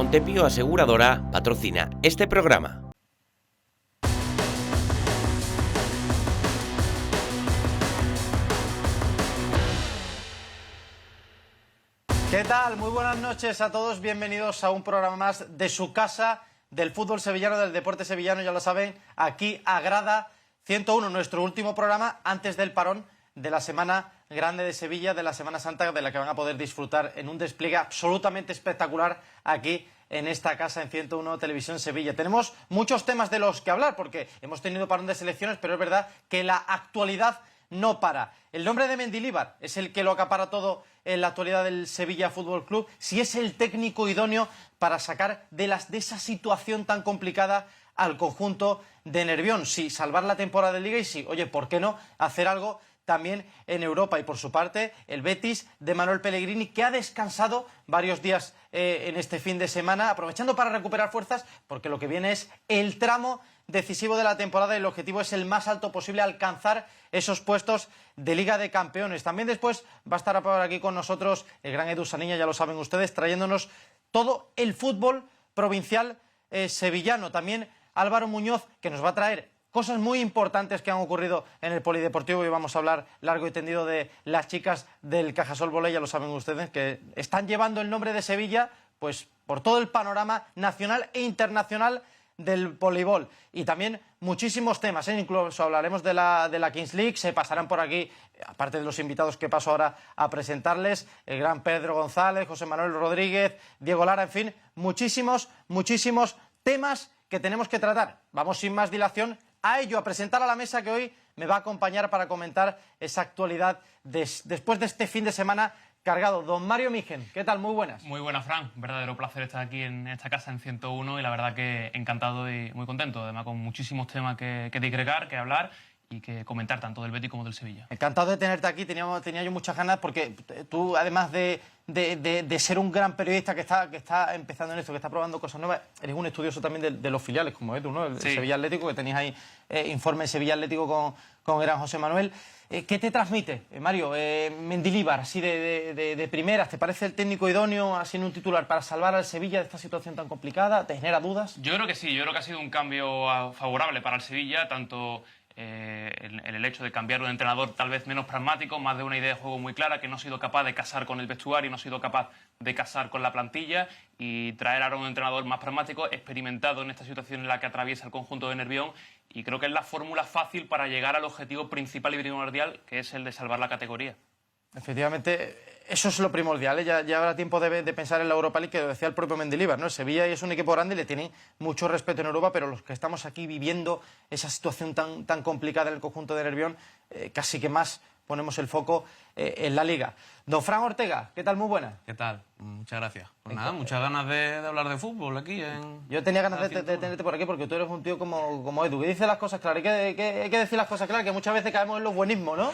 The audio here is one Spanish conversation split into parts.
Montepío Aseguradora patrocina este programa. ¿Qué tal? Muy buenas noches a todos. Bienvenidos a un programa más de su casa, del fútbol sevillano, del deporte sevillano, ya lo saben, aquí a Grada 101, nuestro último programa antes del parón de la Semana Grande de Sevilla, de la Semana Santa, de la que van a poder disfrutar en un despliegue absolutamente espectacular aquí en esta casa, en 101 Televisión Sevilla. Tenemos muchos temas de los que hablar, porque hemos tenido parón de selecciones, pero es verdad que la actualidad no para. El nombre de Mendilibar es el que lo acapara todo en la actualidad del Sevilla Fútbol Club. Si es el técnico idóneo para sacar de esa situación tan complicada al conjunto de Nervión. Sí, salvar la temporada de Liga y sí, oye, ¿por qué no hacer algo también en Europa? Y por su parte, el Betis de Manuel Pellegrini, que ha descansado varios días en este fin de semana, aprovechando para recuperar fuerzas, porque lo que viene es el tramo decisivo de la temporada y el objetivo es el más alto posible, alcanzar esos puestos de Liga de Campeones. También después va a estar por aquí con nosotros el gran Edu Saniña, ya lo saben ustedes, trayéndonos todo el fútbol provincial sevillano. También Álvaro Muñoz, que nos va a traer cosas muy importantes que han ocurrido en el Polideportivo, y vamos a hablar largo y tendido de las chicas del Cajasol Voley, ya lo saben ustedes, que están llevando el nombre de Sevilla pues por todo el panorama nacional e internacional del voleibol. Y también muchísimos temas, incluso hablaremos de la Kings League, se pasarán por aquí, aparte de los invitados que paso ahora a presentarles, el gran Pedro González, José Manuel Rodríguez, Diego Lara, en fin, muchísimos temas que tenemos que tratar. Vamos sin más dilación a ello, a presentar a la mesa que hoy me va a acompañar para comentar esa actualidad después de este fin de semana cargado. Don Mario Migen, ¿qué tal? Muy buenas. Muy buenas, Fran. Un verdadero placer estar aquí en esta casa en 101 y la verdad que encantado y muy contento. Además, con muchísimos temas que disgregar, que hablar y que comentar tanto del Betis como del Sevilla. Encantado de tenerte aquí. Tenía yo muchas ganas porque tú, además de ser un gran periodista que está empezando en esto, que está probando cosas nuevas, eres un estudioso también de los filiales, como Edu, ¿no? El Sí. Sevilla Atlético, que tenéis ahí informe Sevilla Atlético con el gran José Manuel. ¿Qué te transmite, Mario, Mendilibar, así de primeras? ¿Te parece el técnico idóneo, así en un titular, para salvar al Sevilla de esta situación tan complicada? ¿Te genera dudas? Yo creo que sí, yo creo que ha sido un cambio favorable para el Sevilla, tanto en el hecho de cambiar un entrenador tal vez menos pragmático, más de una idea de juego muy clara, que no ha sido capaz de casar con el vestuario, no ha sido capaz de casar con la plantilla, y traer ahora un entrenador más pragmático, experimentado en esta situación en la que atraviesa el conjunto de Nervión, y creo que es la fórmula fácil para llegar al objetivo principal y primordial, que es el de salvar la categoría. Efectivamente, eso es lo primordial, ¿eh? Ya habrá tiempo de pensar en la Europa League, que lo decía el propio Mendilibar, ¿no? El Sevilla es un equipo grande y le tienen mucho respeto en Europa, pero los que estamos aquí viviendo esa situación tan complicada en el conjunto de Nervión, casi que más ponemos el foco en la Liga. Don Fran Ortega, ¿qué tal? Muy buena. ¿Qué tal? Muchas gracias. Pues nada, muchas ganas de hablar de fútbol aquí Yo tenía ganas de tenerte por aquí porque tú eres un tío como Edu, que dice las cosas claras. Hay que decir las cosas claras, que muchas veces caemos en los buenismos, ¿no?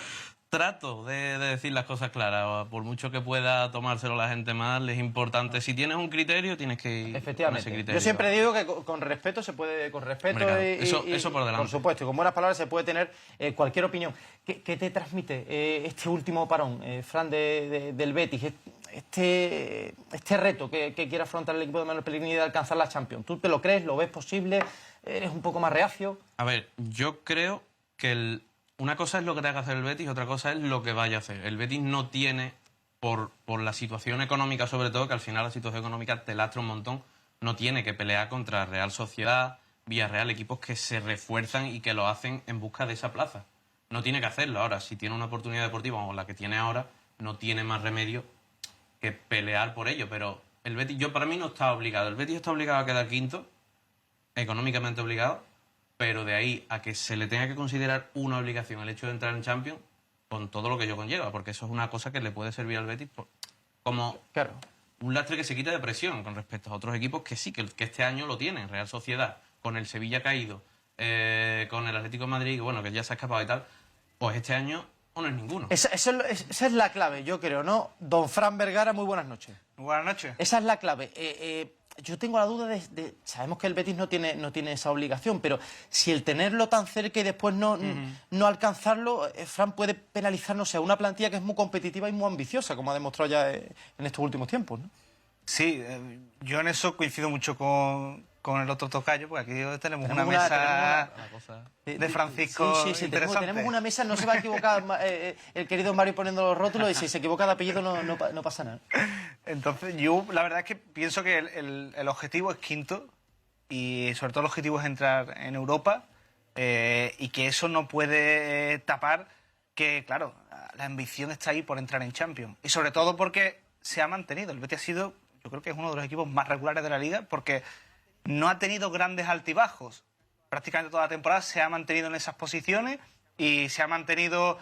Trato de decir las cosas claras, por mucho que pueda tomárselo la gente mal, es importante. Si tienes un criterio, tienes que ir Efectivamente. con ese criterio. Yo siempre digo que con respeto se puede, con respeto. Hombre, claro. Eso por delante. Por supuesto, y con buenas palabras se puede tener cualquier opinión. ¿Qué te transmite este último parón, Fran, del Betis? Este reto que quiere afrontar el equipo de Manuel Pellegrini de alcanzar la Champions. ¿Tú te lo crees? ¿Lo ves posible? ¿Eres un poco más reacio? A ver, yo creo que una cosa es lo que tenga que hacer el Betis, otra cosa es lo que vaya a hacer. El Betis no tiene, por la situación económica sobre todo, que al final la situación económica te lastra un montón, no tiene que pelear contra Real Sociedad, Villarreal, equipos que se refuerzan y que lo hacen en busca de esa plaza. No tiene que hacerlo ahora. Si tiene una oportunidad deportiva como la que tiene ahora, no tiene más remedio que pelear por ello. Pero el Betis, para mí no está obligado. El Betis está obligado a quedar quinto, económicamente obligado, pero de ahí a que se le tenga que considerar una obligación el hecho de entrar en Champions, con todo lo que ello conlleva, porque eso es una cosa que le puede servir al Betis como claro, un lastre que se quita de presión con respecto a otros equipos que sí, que este año lo tienen. Real Sociedad, con el Sevilla caído, con el Atlético de Madrid, bueno, que ya se ha escapado y tal, pues este año no es ninguno. Esa es la clave, yo creo, ¿no? Don Fran Vergara, muy buenas noches. Muy buenas noches. Esa es la clave. Yo tengo la duda sabemos que el Betis no tiene esa obligación, pero si el tenerlo tan cerca y después no alcanzarlo, Fran, puede penalizarnos a una plantilla que es muy competitiva y muy ambiciosa, como ha demostrado ya en estos últimos tiempos, ¿no? Sí, yo en eso coincido mucho con el otro tocayo, porque aquí tenemos una Tenemos mesa Una cosa... de Francisco Sí, interesante. tenemos una mesa, no se va a equivocar el querido Mario poniendo los rótulos, y si se equivoca de apellido no pasa nada. Entonces, yo la verdad es que pienso que el objetivo es quinto, y sobre todo el objetivo es entrar en Europa, y que eso no puede tapar que, claro, la ambición está ahí por entrar en Champions. Y sobre todo porque se ha mantenido. El Betis ha sido, yo creo que es uno de los equipos más regulares de la Liga, porque no ha tenido grandes altibajos. Prácticamente toda la temporada se ha mantenido en esas posiciones y se ha mantenido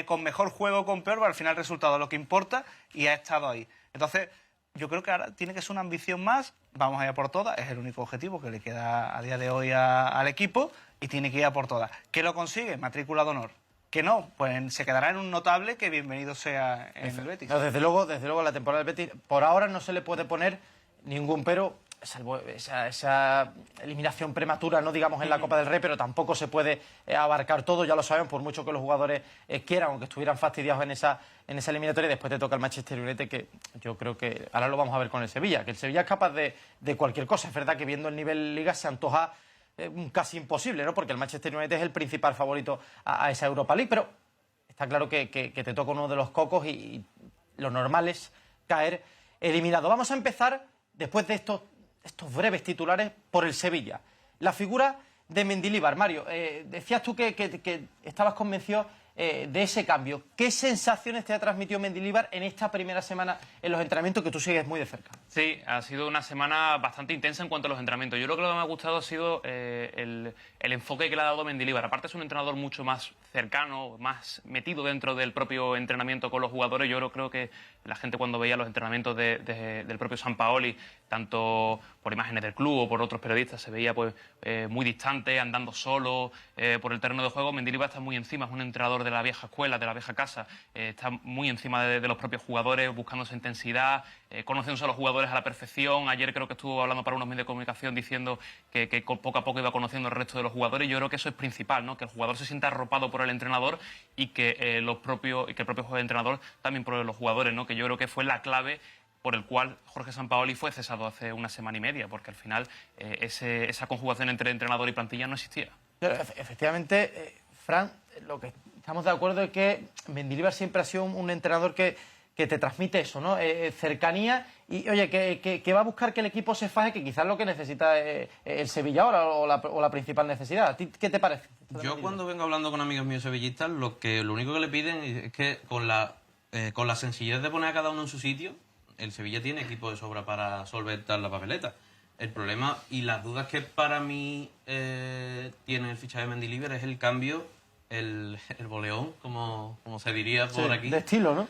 con mejor juego o con peor, pero al final el resultado es lo que importa, y ha estado ahí. Entonces, yo creo que ahora tiene que ser una ambición más. Vamos a ir a por todas. Es el único objetivo que le queda a día de hoy al equipo, y tiene que ir a por todas. ¿Qué lo consigue? Matrícula de honor. Que no, pues se quedará en un notable, que bienvenido sea en el Betis. No, desde luego, la temporada del Betis, por ahora no se le puede poner ningún pero, salvo esa eliminación prematura, no digamos en la Copa del Rey, pero tampoco se puede abarcar todo, ya lo sabemos, por mucho que los jugadores quieran, aunque estuvieran fastidiados en esa eliminatoria. Después te toca el Manchester United, que yo creo que ahora lo vamos a ver con el Sevilla, que el Sevilla es capaz de cualquier cosa. Es verdad que viendo el nivel Liga se antoja casi imposible, ¿no? Porque el Manchester United es el principal favorito a esa Europa League, pero está claro que te toca uno de los cocos, y lo normal es caer eliminado. Vamos a empezar, después de estos breves titulares, por el Sevilla. La figura de Mendilibar. Mario, decías tú que estabas convencido de ese cambio. ¿Qué sensaciones te ha transmitido Mendilibar en esta primera semana en los entrenamientos, que tú sigues muy de cerca? Sí, ha sido una semana bastante intensa en cuanto a los entrenamientos. Yo creo que lo que me ha gustado ha sido el enfoque que le ha dado Mendilibar. Aparte, es un entrenador mucho más cercano, más metido dentro del propio entrenamiento con los jugadores. Yo creo que la gente, cuando veía los entrenamientos del propio Sampaoli, tanto por imágenes del club o por otros periodistas, se veía pues muy distante, andando solo por el terreno de juego. Mendilibar está muy encima, es un entrenador de la vieja escuela, de la vieja casa, está muy encima de los propios jugadores, buscando esa intensidad, conociéndose a los jugadores a la perfección. Ayer creo que estuvo hablando para unos medios de comunicación diciendo que poco a poco iba conociendo el resto de los jugadores. Yo creo que eso es principal, ¿no? Que el jugador se sienta arropado por el entrenador, y que el propio entrenador también por los jugadores, ¿no? Que yo creo que fue la clave por el cual Jorge Sampaoli fue cesado hace una semana y media, porque al final esa conjugación entre entrenador y plantilla no existía. Efectivamente, Fran, lo que estamos de acuerdo es que Mendilibar siempre ha sido un entrenador que te transmite eso, ¿no? Cercanía, y oye, que va a buscar que el equipo se faje, que quizás es lo que necesita el Sevilla ahora, o la principal necesidad. ¿A ti qué te parece? Yo, cuando vengo hablando con amigos míos sevillistas, lo único que le piden es que con la sencillez de poner a cada uno en su sitio, el Sevilla tiene equipo de sobra para solventar la papeleta. El problema y las dudas que para mí tiene el fichaje de Mendilibar es el cambio, el boleón, como se diría por aquí. De estilo, ¿no?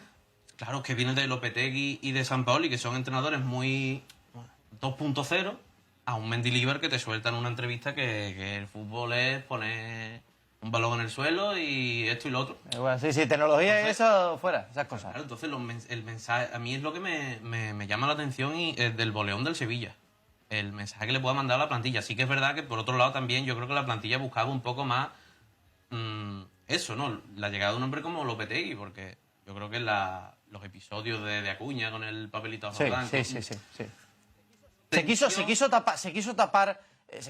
Claro, que viene de Lopetegui y de Sampaoli, que son entrenadores muy 2.0, a un Mendilibar que te suelta en una entrevista que el fútbol es poner un balón en el suelo y esto y lo otro. Bueno, sí, tecnología, entonces, y eso fuera, esas cosas. Claro, entonces el mensaje, a mí es lo que me llama la atención, y del boleón del Sevilla. El mensaje que le pueda mandar a la plantilla. Sí que es verdad que, por otro lado, también yo creo que la plantilla buscaba un poco más eso, ¿no? La llegada de un hombre como Lopetegui, porque yo creo que los episodios de Acuña con el papelito azul blanco... Sí. Se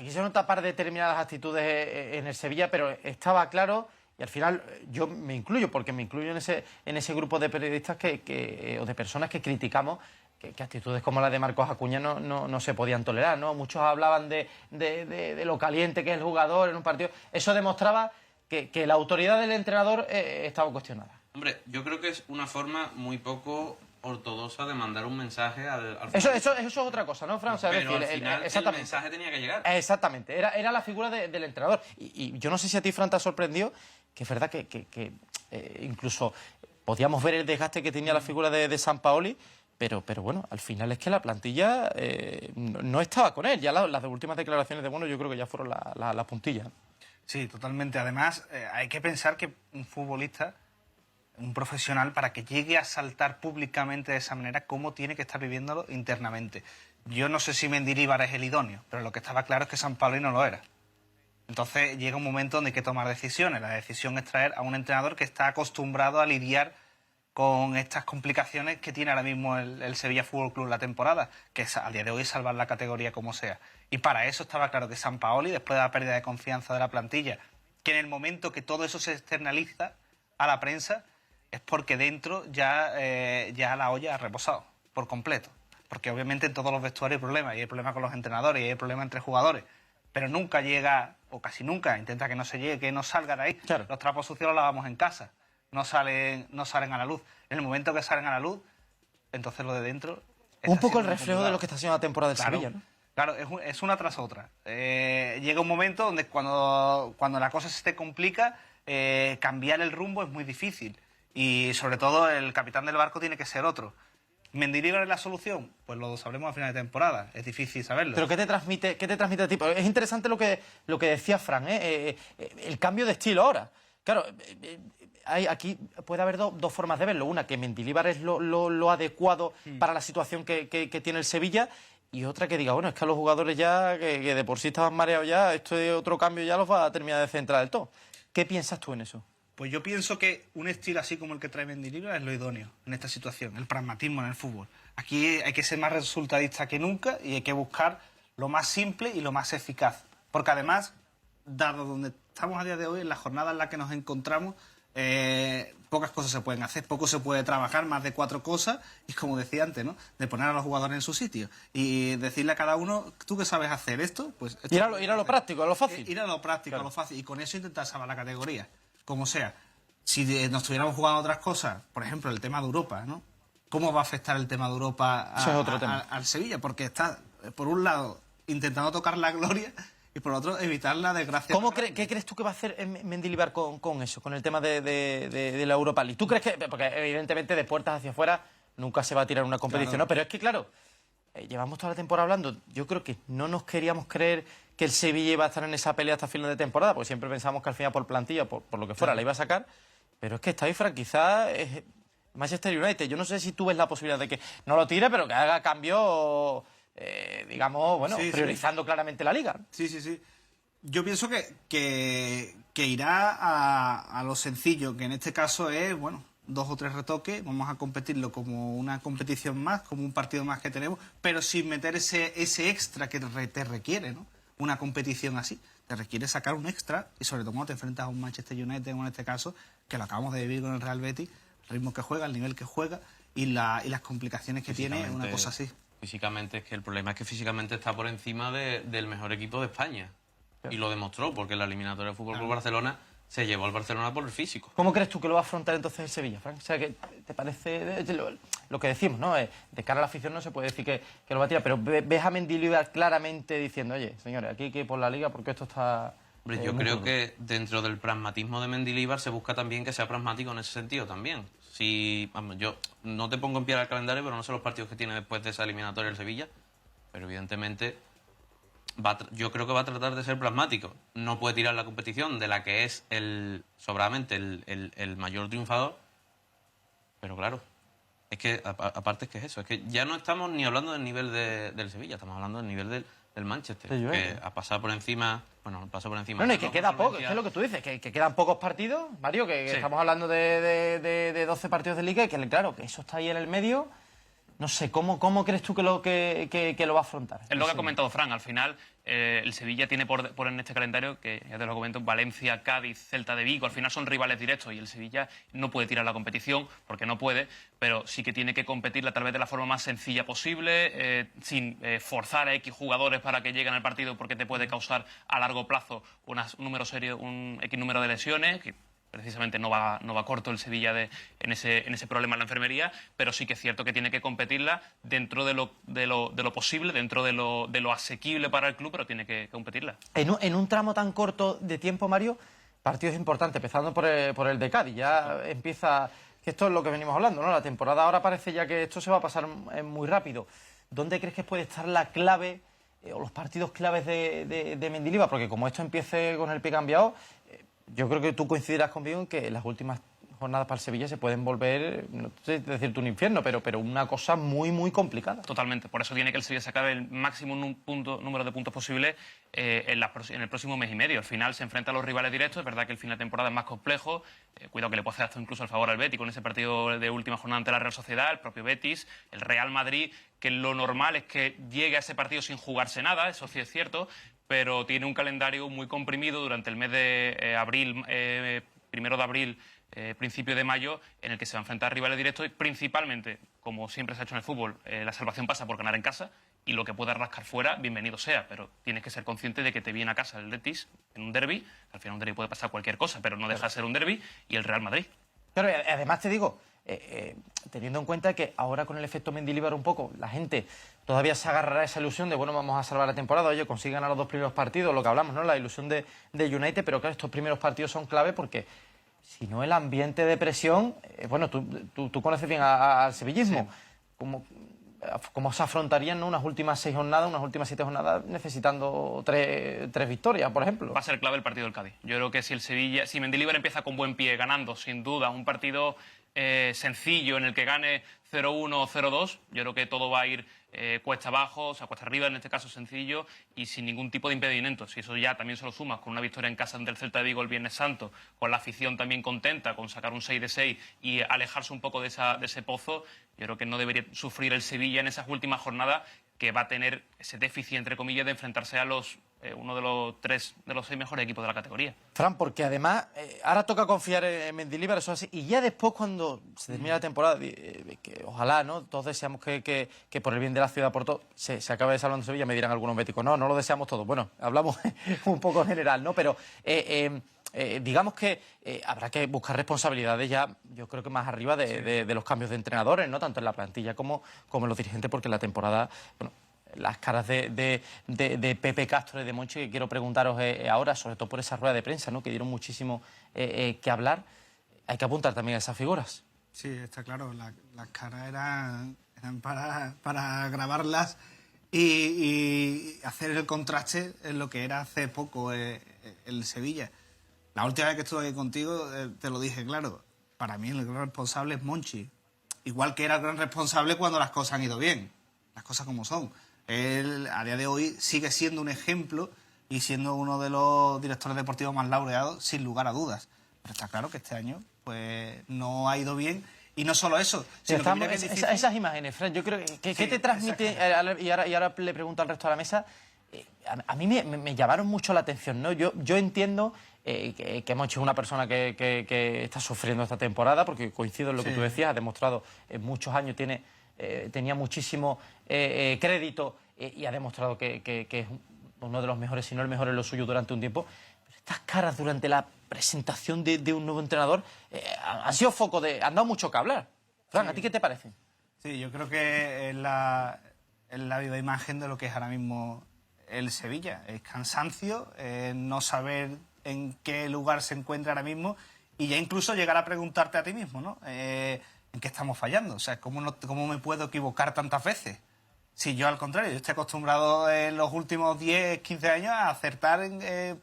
quisieron tapar determinadas actitudes en el Sevilla, pero estaba claro, y al final yo me incluyo, porque me incluyo en ese grupo de periodistas o de personas que criticamos que actitudes como la de Marcos Acuña no se podían tolerar, ¿no? Muchos hablaban de lo caliente que es el jugador en un partido. Eso demostraba que la autoridad del entrenador estaba cuestionada. Hombre, yo creo que es una forma muy poco ortodoxa de mandar un mensaje al Eso es otra cosa, ¿no, Fran? O sea, pero decir, al final el mensaje tenía que llegar. Exactamente, era la figura del entrenador. Y yo no sé si a ti, Fran, te ha sorprendido, que es verdad que incluso podíamos ver el desgaste que tenía la figura de Sampaoli, pero bueno, al final es que la plantilla no estaba con él. Ya las últimas declaraciones de Bono yo creo que ya fueron la puntilla. Sí, totalmente. Además, hay que pensar que un futbolista, un profesional, para que llegue a saltar públicamente de esa manera, cómo tiene que estar viviéndolo internamente. Yo no sé si Mendilibar es el idóneo, pero lo que estaba claro es que Sampaoli no lo era. Entonces llega un momento donde hay que tomar decisiones. La decisión es traer a un entrenador que está acostumbrado a lidiar con estas complicaciones que tiene ahora mismo el Sevilla Fútbol Club la temporada, que es a día de hoy salvar la categoría como sea. Y para eso estaba claro que Sampaoli, después de la pérdida de confianza de la plantilla, que en el momento que todo eso se externaliza a la prensa, es porque dentro ya la olla ha reposado por completo. Porque obviamente en todos los vestuarios hay problemas, y hay problemas con los entrenadores, y hay problemas entre jugadores, pero nunca llega, o casi nunca, intenta que no se llegue, que no salga de ahí. Claro. Los trapos sucios los lavamos en casa, no salen a la luz. En el momento que salen a la luz, entonces lo de dentro... Un poco el reflejo de lo que está haciendo la temporada del Sevilla, ¿no? Claro, es una tras otra. Llega un momento donde cuando la cosa se te complica, cambiar el rumbo es muy difícil. Y sobre todo el capitán del barco tiene que ser otro. ¿Mendilibar es la solución? Pues lo sabremos a final de temporada. Es difícil saberlo. ¿Pero qué te transmite a ti? Es interesante lo que decía Fran, el cambio de estilo ahora. Claro, aquí puede haber dos formas de verlo. Una, que Mendilibar es lo adecuado para la situación que tiene el Sevilla, y otra que diga, bueno, es que a los jugadores ya, que de por sí estaban mareados ya, esto de otro cambio ya los va a terminar de centrar del todo. ¿Qué piensas tú en eso? Pues yo pienso que un estilo así como el que trae Mendilibar es lo idóneo en esta situación, el pragmatismo en el fútbol. Aquí hay que ser más resultadista que nunca y hay que buscar lo más simple y lo más eficaz. Porque además, dado donde estamos a día de hoy, en la jornada en la que nos encontramos, pocas cosas se pueden hacer, poco se puede trabajar, más de 4 cosas, y como decía antes, ¿no?, de poner a los jugadores en su sitio y decirle a cada uno, ¿tú qué sabes hacer esto? Pues esto Ir a lo práctico, a lo fácil. Ir a lo práctico, claro, a lo fácil, y con eso intentar salvar la categoría, como sea. Si nos estuviéramos jugando otras cosas, por ejemplo, el tema de Europa, ¿no? ¿Cómo va a afectar el tema de Europa al Sevilla? Porque está, por un lado, intentando tocar la gloria, y por otro, evitar la desgracia. ¿Qué crees tú que va a hacer Mendilibar con eso, con el tema de la Europa League? ¿Tú crees que...? Porque evidentemente de puertas hacia afuera nunca se va a tirar una competición, claro, ¿no? Pero es que, claro, llevamos toda la temporada hablando. Yo creo que no nos queríamos creer que el Sevilla iba a estar en esa pelea hasta final de temporada, porque siempre pensamos que al final por plantilla, por lo que fuera, la iba a sacar. Pero es que está ahí, Fran, quizás es Manchester United. Yo no sé si tú ves la posibilidad de que no lo tire, pero que haga cambio... digamos, bueno, sí, priorizando claramente la liga. Sí. Yo pienso que irá a lo sencillo, que en este caso es, bueno, 2 o 3 retoques, vamos a competirlo como una competición más, como un partido más que tenemos, pero sin meter ese extra que te requiere, ¿no? Una competición así. Te requiere sacar un extra, y sobre todo cuando te enfrentas a un Manchester United, en este caso, que lo acabamos de vivir con el Real Betis, el ritmo que juega, el nivel que juega y las complicaciones que tiene, una cosa así. Físicamente, es que el problema es que físicamente está por encima del mejor equipo de España. Claro. Y lo demostró, porque en la eliminatoria del Fútbol Club Barcelona se llevó al Barcelona por el físico. ¿Cómo crees tú que lo va a afrontar entonces el Sevilla, Frank? O sea, ¿qué te parece lo que decimos, ¿no? De cara a la afición no se puede decir que lo va a tirar, pero ves a Mendilibar claramente diciendo, oye, señores, aquí hay que ir por la liga porque esto está... Hombre, yo creo que dentro del pragmatismo de Mendilibar se busca también que sea pragmático en ese sentido también. Si, vamos, yo no te pongo en pie al calendario, pero no sé los partidos que tiene después de esa eliminatoria el Sevilla, pero evidentemente yo creo que va a tratar de ser pragmático. No puede tirar la competición de la que es sobradamente el mayor triunfador, pero claro, es que aparte es que es eso, es que ya no estamos ni hablando del nivel del Sevilla, estamos hablando del nivel del Manchester, que ha pasado por encima... Bueno, pasó por encima. Bueno, y que queda poco, es lo que tú dices, que quedan pocos partidos, Mario, que sí, estamos hablando de 12 partidos de liga y que, claro, que eso está ahí en el medio. No sé, ¿cómo crees tú que lo va a afrontar? Es lo que ha comentado Fran, al final el Sevilla tiene por en este calendario, que ya te lo comento, Valencia, Cádiz, Celta de Vigo, al final son rivales directos y el Sevilla no puede tirar la competición porque no puede, pero sí que tiene que competirla tal vez de la forma más sencilla posible, sin forzar a X jugadores para que lleguen al partido porque te puede causar a largo plazo un X número de lesiones, que precisamente no va corto el Sevilla en ese problema en la enfermería, pero sí que es cierto que tiene que competirla dentro de lo posible, dentro de lo asequible para el club, pero tiene que competirla. En un tramo tan corto de tiempo, Mario, partidos importantes, empezando por el de Cádiz. Ya empieza, que esto es lo que venimos hablando, ¿no? La temporada ahora parece ya que esto se va a pasar muy rápido. ¿Dónde crees que puede estar la clave o los partidos claves de Mendilibar? Porque como esto empiece con el pie cambiado... Yo creo que tú coincidirás conmigo en que las últimas jornadas para el Sevilla se pueden volver, no sé decirte un infierno, pero una cosa muy, muy complicada. Totalmente. Por eso tiene que el Sevilla sacar el máximo número de puntos posible en el próximo mes y medio. Al final se enfrenta a los rivales directos. Es verdad que el fin de temporada es más complejo. Cuidado que le puede hacer hasta incluso el favor al Betis con ese partido de última jornada ante la Real Sociedad, el propio Betis, el Real Madrid, que lo normal es que llegue a ese partido sin jugarse nada, eso sí es cierto, pero tiene un calendario muy comprimido durante el mes de abril, 1 de abril, principio de mayo, en el que se va a enfrentar a rivales directos y principalmente, como siempre se ha hecho en el fútbol, la salvación pasa por ganar en casa y lo que pueda rascar fuera, bienvenido sea, pero tienes que ser consciente de que te viene a casa el Betis en un derbi, al final un derbi puede pasar cualquier cosa, pero no deja de ser un derbi, y el Real Madrid. Claro, además te digo, teniendo en cuenta que ahora con el efecto Mendilibar un poco, la gente todavía se agarrará a esa ilusión de, bueno, vamos a salvar la temporada, oye, consiguen ganar los 2 primeros partidos, lo que hablamos, ¿no? La ilusión de United, pero claro, estos primeros partidos son clave porque si no el ambiente de presión, bueno, tú conoces bien al sevillismo, sí. ¿Cómo se afrontarían, ¿no? Unas últimas 6 jornadas, unas últimas 7 jornadas necesitando 3 victorias, por ejemplo? Va a ser clave el partido del Cádiz. Yo creo que si Mendilibar empieza con buen pie, ganando, sin duda, un partido sencillo en el que gane 0-1 o 0-2, yo creo que todo va a ir cuesta abajo, o sea, cuesta arriba, en este caso sencillo, y sin ningún tipo de impedimento. Si eso ya también se lo sumas con una victoria en casa ante el Celta de Vigo el Viernes Santo, con la afición también contenta, con sacar un 6 de 6 y alejarse un poco de ese pozo, yo creo que no debería sufrir el Sevilla en esas últimas jornadas, que va a tener ese déficit, entre comillas, de enfrentarse a uno de los 6 mejores equipos de la categoría. Fran, porque además ahora toca confiar en Mendilibar, eso así, y ya después cuando se termine la temporada, que ojalá, ¿no? Todos deseamos que por el bien de la ciudad, por todo, se acabe salvando Sevilla, me dirán algunos béticos, no lo deseamos todos. Bueno, hablamos un poco en general, ¿no? Pero digamos que habrá que buscar responsabilidades ya, yo creo que más arriba de los cambios de entrenadores, ¿no? Tanto en la plantilla como en los dirigentes, porque la temporada, bueno, las caras de Pepe Castro y de Monchi, que quiero preguntaros ahora, sobre todo por esa rueda de prensa, ¿no? Que dieron muchísimo que hablar. Hay que apuntar también a esas figuras. Sí, está claro. Las caras eran para grabarlas y hacer el contraste en lo que era hace poco el Sevilla. La última vez que estuve aquí contigo te lo dije claro. Para mí el gran responsable es Monchi. Igual que era el gran responsable cuando las cosas han ido bien. Las cosas como son. Él, a día de hoy, sigue siendo un ejemplo y siendo uno de los directores deportivos más laureados, sin lugar a dudas. Pero está claro que este año pues no ha ido bien. Y no solo eso, sino que mira que es difícil. Esas imágenes, Fran, yo creo que ¿qué te transmite? Y ahora le pregunto al resto de la mesa. A mí me llamaron mucho la atención, ¿no? Yo entiendo que Monchi es una persona que está sufriendo esta temporada, porque coincido en lo que tú decías, ha demostrado en muchos años, tenía muchísimo crédito y ha demostrado que es uno de los mejores, si no el mejor en lo suyo durante un tiempo. Pero estas caras durante la presentación de un nuevo entrenador han sido foco han dado mucho que hablar. Fran, ¿a ti qué te parece? Sí, yo creo que es la viva imagen de lo que es ahora mismo el Sevilla. Es cansancio, no saber en qué lugar se encuentra ahora mismo y ya incluso llegar a preguntarte a ti mismo, ¿no? ¿En qué estamos fallando? O sea, ¿cómo me puedo equivocar tantas veces? Si yo, al contrario, yo estoy acostumbrado en los últimos 10, 15 años a acertar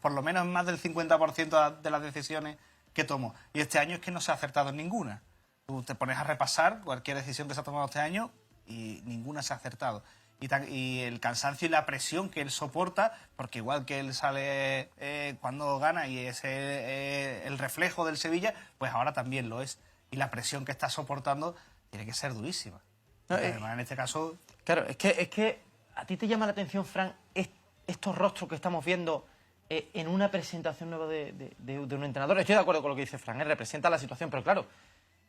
por lo menos en más del 50% de las decisiones que tomo. Y este año es que no se ha acertado en ninguna. Tú te pones a repasar cualquier decisión que se ha tomado este año y ninguna se ha acertado. Y el cansancio y la presión que él soporta, porque igual que él sale cuando gana y es el reflejo del Sevilla, pues ahora también lo es. Y la presión que está soportando tiene que ser durísima. Además, en este caso... Claro, es que a ti te llama la atención, Fran, estos rostros que estamos viendo en una presentación nueva de un entrenador. Estoy de acuerdo con lo que dice Fran, representa la situación, pero claro,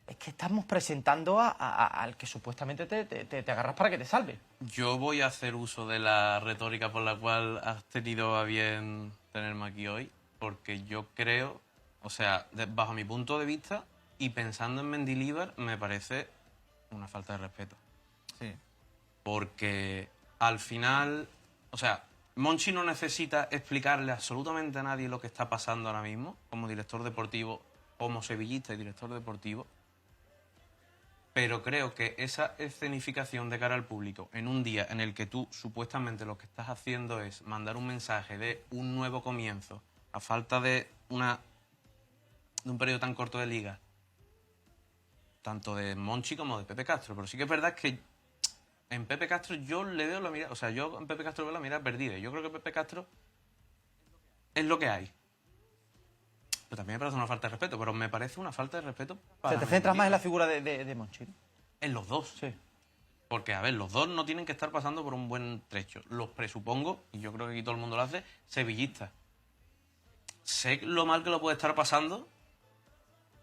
es que estamos presentando al que supuestamente te agarras para que te salve. Yo voy a hacer uso de la retórica por la cual has tenido a bien tenerme aquí hoy, porque yo creo, o sea, bajo mi punto de vista y pensando en Mendilibar, me parece una falta de respeto. Sí. Porque al final, o sea, Monchi no necesita explicarle absolutamente a nadie lo que está pasando ahora mismo, como director deportivo, como sevillista y director deportivo, pero creo que esa escenificación de cara al público en un día en el que tú supuestamente lo que estás haciendo es mandar un mensaje de un nuevo comienzo, a falta de un periodo tan corto de liga, tanto de Monchi como de Pepe Castro. Pero sí que es verdad que en Pepe Castro yo le veo la mirada, o sea, yo en Pepe Castro veo la mirada perdida. Yo creo que Pepe Castro es lo que hay. Pero también me parece una falta de respeto, pero me parece una falta de respeto O para sea, te centras más en la Mendilibar. figura de Monchi, ¿no? En los dos. Sí. Porque, a ver, los dos no tienen que estar pasando por un buen trecho. Los presupongo, y yo creo que aquí todo el mundo lo hace, sevillistas. Sé lo mal que lo puede estar pasando,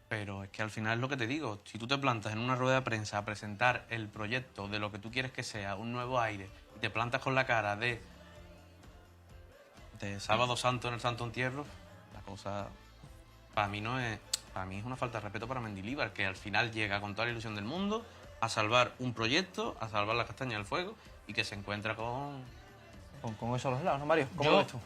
pero es que al final es lo que te digo. Si tú te plantas en una rueda de prensa a presentar el proyecto de lo que tú quieres que sea, un nuevo aire, y te plantas con la cara de Sábado Santo en el Santo Entierro, la cosa para mí no es... Para mí es una falta de respeto para Mendilibar, que al final llega con toda la ilusión del mundo a salvar un proyecto, a salvar la castaña del fuego y que se encuentra con... Con eso a los lados, ¿no, Mario? ¿Cómo Yo, lo ves tú?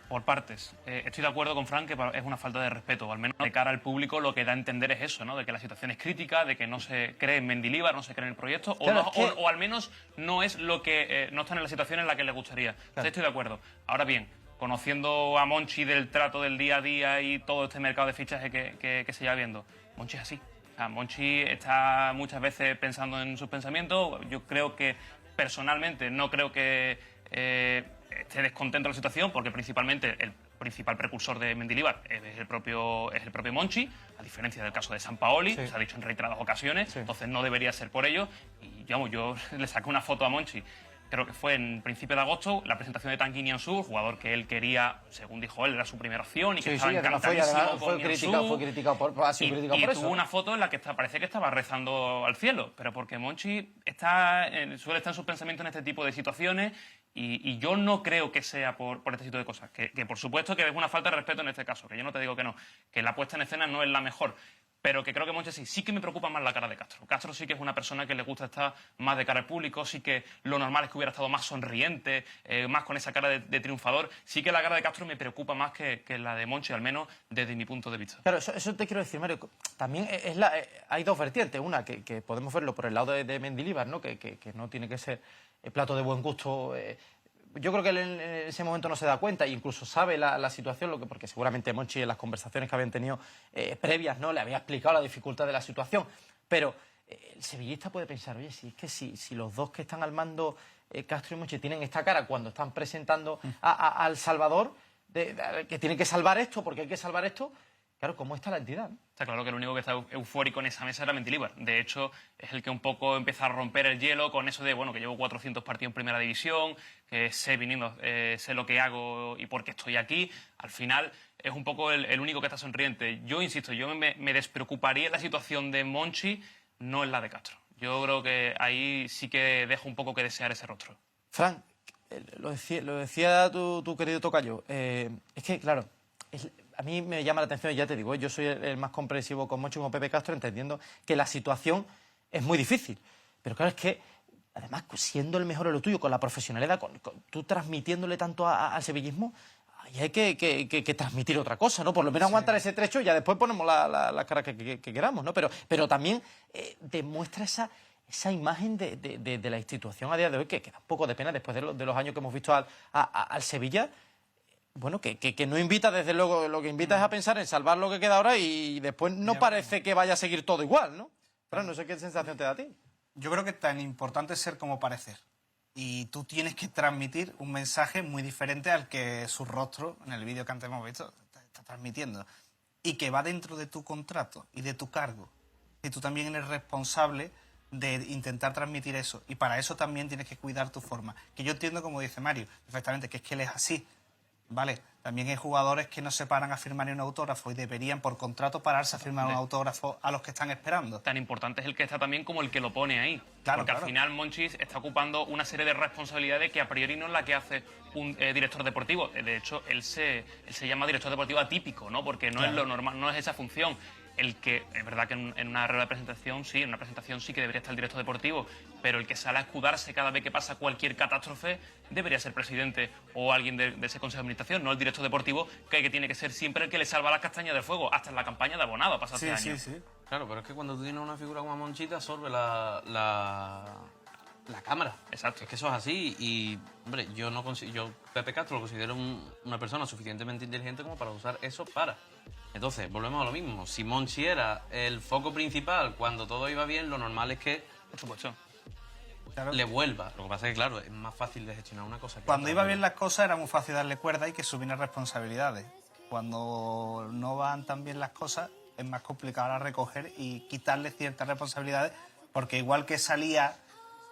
por partes, estoy de acuerdo con Fran que es una falta de respeto, o al menos de cara al público lo que da a entender es eso, ¿no? De que la situación es crítica, de que no se cree en Mendilibar, no se cree en el proyecto, Claro, o, es que- o al menos no es lo que no están en la situación en la que les gustaría. Entonces, estoy de acuerdo. Ahora bien, conociendo a Monchi del trato del día a día y todo este mercado de fichaje que se lleva viendo, Monchi es así. O sea, Monchi está muchas veces pensando en sus pensamientos. Yo creo que, personalmente, no creo que esté descontento de la situación, porque principalmente el principal precursor de Mendilibar es el propio Monchi, a diferencia del caso de Sampaoli, Sí. se ha dicho en reiteradas ocasiones, Sí. entonces no debería ser por ello. Y digamos, yo le saqué una foto a Monchi, creo que fue en principio de agosto, la presentación de Tanguy Nianzou, jugador que él quería, según dijo él, era su primera opción y que Sí, estaba sí, además encantadísimo fue con criticado, Nianzou. ha sido criticado Y por tuvo eso. una foto en la que parece que estaba rezando al cielo, pero porque Monchi suele estar en sus pensamientos en este tipo de situaciones y yo no creo que sea por este tipo de cosas. Que por supuesto que es una falta de respeto en este caso, que yo no te digo que no, que la puesta en escena no es la mejor. Pero que creo que Monchi sí que me preocupa más la cara de Castro. Castro sí que es una persona que le gusta estar más de cara al público, sí que lo normal es que hubiera estado más sonriente, más con esa cara de triunfador. Sí que la cara de Castro me preocupa más que la de Monchi, al menos desde mi punto de vista. Claro, eso te quiero decir, Mario. También hay dos vertientes. Una, que podemos verlo por el lado de Mendilibar, ¿no? Que no tiene que ser plato de buen gusto. Yo creo que él en ese momento no se da cuenta e incluso sabe la situación, porque seguramente Monchi en las conversaciones que habían tenido previas, ¿no? Le había explicado la dificultad de la situación. Pero el sevillista puede pensar, oye, si es que si los dos que están al mando, Castro y Monchi, tienen esta cara cuando están presentando al Salvador, que tienen que salvar esto, porque hay que salvar esto, claro, ¿cómo está la entidad, ¿no? Está claro que el único que está eufórico en esa mesa era Mendilibar. De hecho, es el que un poco empieza a romper el hielo con eso de, bueno, que llevo 400 partidos en Primera División, que sé lo que hago y por qué estoy aquí. Al final, es un poco el único que está sonriente. Yo insisto, yo me despreocuparía en la situación de Monchi, no en la de Castro. Yo creo que ahí sí que dejo un poco que desear ese rostro. Fran, lo decía tu querido tocayo, es que, claro, a mí me llama la atención, y ya te digo, yo soy el más comprensivo con Monchi como Pepe Castro, entendiendo que la situación es muy difícil. Pero claro, es que, además, siendo el mejor en lo tuyo, con la profesionalidad, tú transmitiéndole tanto al sevillismo, ahí hay que transmitir otra cosa, ¿no? Por lo menos aguantar ese trecho y ya después ponemos la cara que queramos, ¿no? Pero también demuestra esa imagen de la institución a día de hoy, que da un poco de pena después de los años que hemos visto al Sevilla. Bueno, que no invita, desde luego, lo que invita es a pensar en salvar lo que queda ahora y después no parece que vaya a seguir todo igual, ¿no? Fran, no sé qué sensación te da a ti. Yo creo que tan importante es ser como parecer. Y tú tienes que transmitir un mensaje muy diferente al que su rostro, en el vídeo que antes hemos visto, está transmitiendo. Y que va dentro de tu contrato y de tu cargo. Y tú también eres responsable de intentar transmitir eso. Y para eso también tienes que cuidar tu forma. Que yo entiendo, como dice Mario, perfectamente, que es que él es así. Vale, también hay jugadores que no se paran a firmar ni un autógrafo y deberían por contrato pararse a firmar un autógrafo a los que están esperando. Tan importante es el que está también como el que lo pone ahí. Claro, porque claro. al final Monchi está ocupando una serie de responsabilidades que a priori no es la que hace un director deportivo. De hecho, él se llama director deportivo atípico, ¿no? Porque no es lo normal, no es esa función. El que, es verdad que en una rueda de presentación sí, en una presentación sí que debería estar el director deportivo, pero el que sale a escudarse cada vez que pasa cualquier catástrofe debería ser presidente o alguien de ese consejo de administración, no el director deportivo, que tiene que ser siempre el que le salva las castañas del fuego, hasta en la campaña de abonado, pasa hace años. Sí. Claro, pero es que cuando tú tienes una figura como Monchi te absorbe la la cámara. Exacto. Es que eso es así y, hombre, yo Pepe Castro lo considero una persona suficientemente inteligente como para usar eso para. Entonces, volvemos a lo mismo. Si Monchi era el foco principal cuando todo iba bien, lo normal es que, Por supuesto. Claro. le vuelva. Lo que pasa es que, claro, es más fácil de gestionar una cosa que Cuando otra, iba pero- bien las cosas era muy fácil darle cuerda y que subieran responsabilidades. Cuando no van tan bien las cosas es más complicado ahora recoger y quitarle ciertas responsabilidades, porque igual que salía,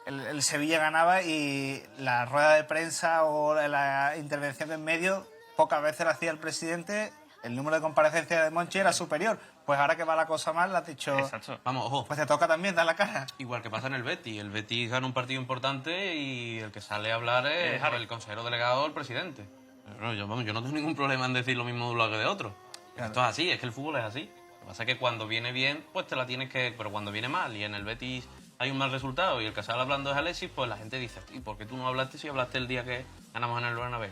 el Sevilla ganaba y la rueda de prensa o la intervención en medio pocas veces la hacía el presidente, el número de comparecencias de Monchi era superior. Pues ahora que va la cosa mal, le has dicho, Exacto. Vamos, ojo. pues te toca también dar la cara. Igual que pasa en el Betis. El Betis gana un partido importante y el que sale a hablar es Harold. el consejero delegado o el presidente. Pero yo no tengo ningún problema en decir lo mismo de un lado que de otro. Claro. Esto es así, es que el fútbol es así. Lo que pasa es que cuando viene bien, pues te la tienes que... Pero cuando viene mal y en el Betis hay un mal resultado y el que sale hablando es Alexis, pues la gente dice, ¿y por qué tú no hablaste si hablaste el día que ganamos en el Bernabéu?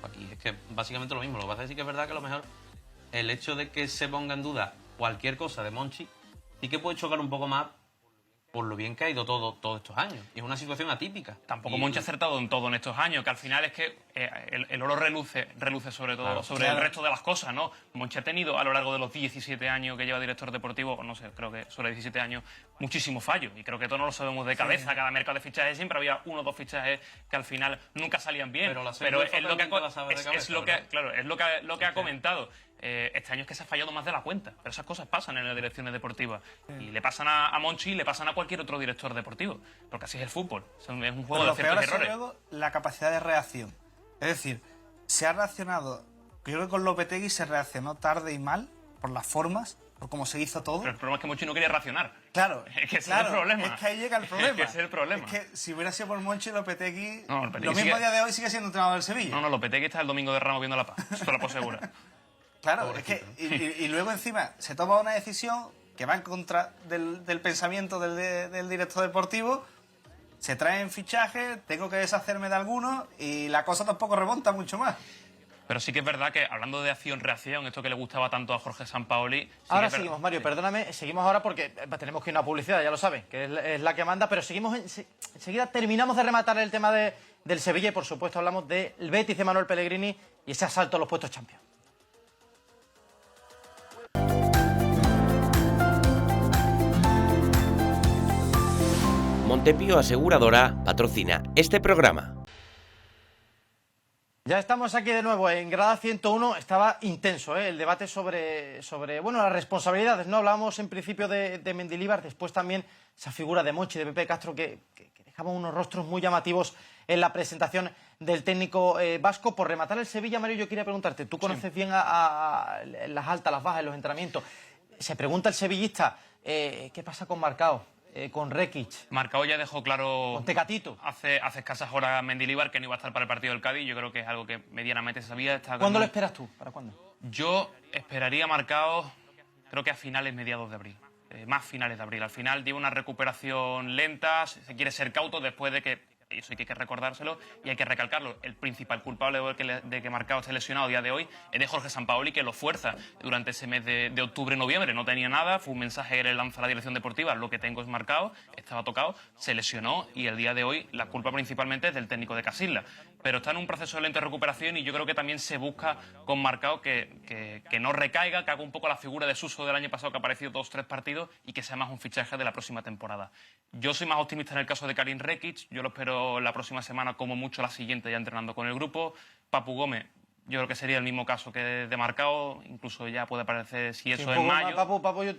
Aquí es que básicamente lo mismo. Lo que pasa es que sí que es verdad que a lo mejor el hecho de que se ponga en duda cualquier cosa de Monchi sí que puede chocar un poco más por lo bien que ha ido todos estos años. Y es una situación atípica. Tampoco Y- Monchi ha acertado en todo en estos años, que al final es que el oro reluce sobre todo Claro, sobre claro. el resto de las cosas, ¿no? Monchi ha tenido a lo largo de los 17 años que lleva director deportivo, o no sé, creo que sobre 17 años, muchísimos fallos. Y creo que todos no lo sabemos de cabeza. Cada mercado de fichajes siempre había uno o dos fichajes que al final nunca salían bien. Pero la es UEFA lo que, también te la sabe de es cabeza, lo que, ¿verdad? claro, es lo que ha comentado. Este año es que se ha fallado más de la cuenta, pero esas cosas pasan en las direcciones deportivas y le pasan a Monchi y le pasan a cualquier otro director deportivo, porque así es el fútbol, es un juego Pero de lo peor ciertos es errores. luego la capacidad de reacción. Es decir, se ha reaccionado, creo que con Lopetegui se reaccionó tarde y mal, por las formas, por cómo se hizo todo. Pero el problema es que Monchi no quería racionar. Claro, Es que ese claro, es el problema. es que ahí llega el problema. Es que ese es el problema. Es que si hubiera sido por Monchi, Lopetegui, No, Lopetegui lo mismo sigue- a día de hoy sigue siendo entrenador del Sevilla. No, no, Lopetegui está el domingo de Ramos viendo la paz, eso te lo puedo asegurar. Claro, es que, y luego encima se toma una decisión que va en contra del pensamiento del director deportivo, se traen fichajes, tengo que deshacerme de algunos y la cosa tampoco remonta mucho más. Pero sí que es verdad que, hablando de acción-reacción, esto que le gustaba tanto a Jorge Sampaoli... sí que Ahora es verdad- seguimos, Mario, perdóname, seguimos ahora porque tenemos que ir a una publicidad, ya lo saben, que es la que manda, pero seguimos enseguida terminamos de rematar el tema del Sevilla y por supuesto hablamos del Betis de Manuel Pellegrini y ese asalto a los puestos Champions. Montepío Aseguradora patrocina este programa. Ya estamos aquí de nuevo en Grada 101. Estaba intenso el debate sobre bueno, las responsabilidades. No hablábamos en principio de Mendilibar, después también esa figura de Monchi, de Pepe Castro, que dejaba unos rostros muy llamativos en la presentación del técnico vasco. Por rematar el Sevilla, Mario, yo quería preguntarte, tú conoces bien a las altas, las bajas, en los entrenamientos. Se pregunta el sevillista, ¿qué pasa con Marcao, con Rekic, Marcao ya dejó claro con Tecatito? hace escasas horas Mendilibar que no iba a estar para el partido del Cádiz. Yo creo que es algo que medianamente se sabía. ¿Cuándo lo esperas tú? ¿Para cuándo? Yo esperaría Marcao, creo que a finales, mediados de abril. Más finales de abril. Al final lleva una recuperación lenta, se quiere ser cauto después de que, eso hay que recordárselo y hay que recalcarlo, el principal culpable de que Marcao esté lesionado a día de hoy es de Jorge Sampaoli, que lo fuerza durante ese mes de octubre-noviembre. No tenía nada, fue un mensaje que le lanza a la dirección deportiva, lo que tengo es Marcao, estaba tocado, se lesionó y el día de hoy la culpa principalmente es del técnico de Casillas. Pero está en un proceso de lenta recuperación y yo creo que también se busca con Marcao que no recaiga, que haga un poco la figura de Suso del año pasado, que ha aparecido 2-3 partidos y que sea más un fichaje de la próxima temporada. Yo soy más optimista en el caso de Karim Rekic, yo lo espero la próxima semana, como mucho la siguiente, ya entrenando con el grupo. Papu Gómez, yo creo que sería el mismo caso que de Marcao, incluso ya puede aparecer si eso Sí, un en poco más, mayo. Papu, yo,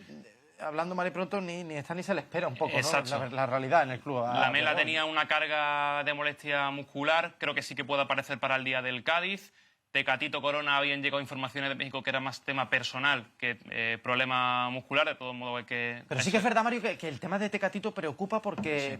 hablando mal y pronto, ni está ni se le espera un poco, ¿no? Exacto. La realidad en el club. La Mela tenía una carga de molestia muscular, creo que sí que puede aparecer para el día del Cádiz. Tecatito Corona habían llegado informaciones de México que era más tema personal que problema muscular, de todo modo hay que... Pero sí que es verdad, Mario, que el tema de Tecatito preocupa porque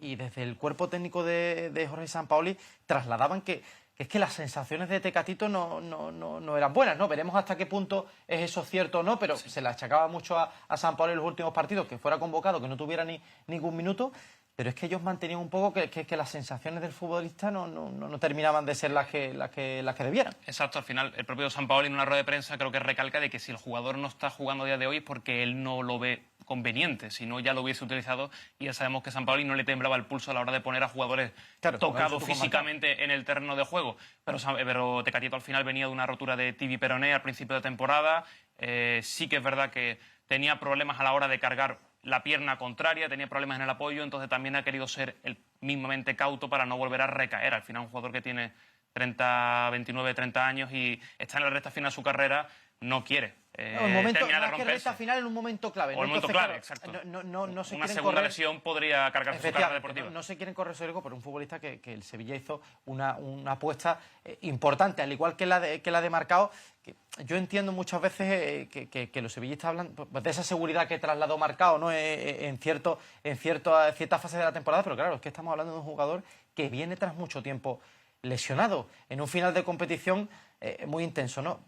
y desde el cuerpo técnico de Jorge Sampaoli trasladaban que es que las sensaciones de Tecatito no eran buenas, ¿no? Veremos hasta qué punto es eso cierto o no, pero se le achacaba mucho a Sampaoli en los últimos partidos, que fuera convocado, que no tuviera ningún minuto. pero es que ellos mantenían un poco que las sensaciones del futbolista no terminaban de ser las que debieran. Exacto, al final el propio Sampaoli en una rueda de prensa creo que recalca de que si el jugador no está jugando a día de hoy es porque él no lo ve conveniente, si no ya lo hubiese utilizado, y ya sabemos que Sampaoli no le temblaba el pulso a la hora de poner a jugadores tocados físicamente en el terreno de juego. Pero Tecatito al final venía de una rotura de tibia y peroné al principio de temporada. Sí que es verdad que tenía problemas a la hora de cargar la pierna contraria, tenía problemas en el apoyo, entonces también ha querido ser mismamente cauto para no volver a recaer. Al final un jugador que tiene 29, 30 años y está en la recta final de su carrera, no quiere terminar de romperse. Final en un momento clave. O el momento clave, exacto. No se una quieren segunda correr, lesión podría cargarse su carrera deportiva. No se quieren correr ese riesgo por un futbolista que el Sevilla hizo una apuesta importante, al igual que la de Marcao. Que yo entiendo muchas veces que los sevillistas hablan pues, de esa seguridad que trasladó Marcao, ¿no? en cierta fase de la temporada, pero claro, es que estamos hablando de un jugador que viene tras mucho tiempo lesionado, en un final de competición muy intenso, ¿no?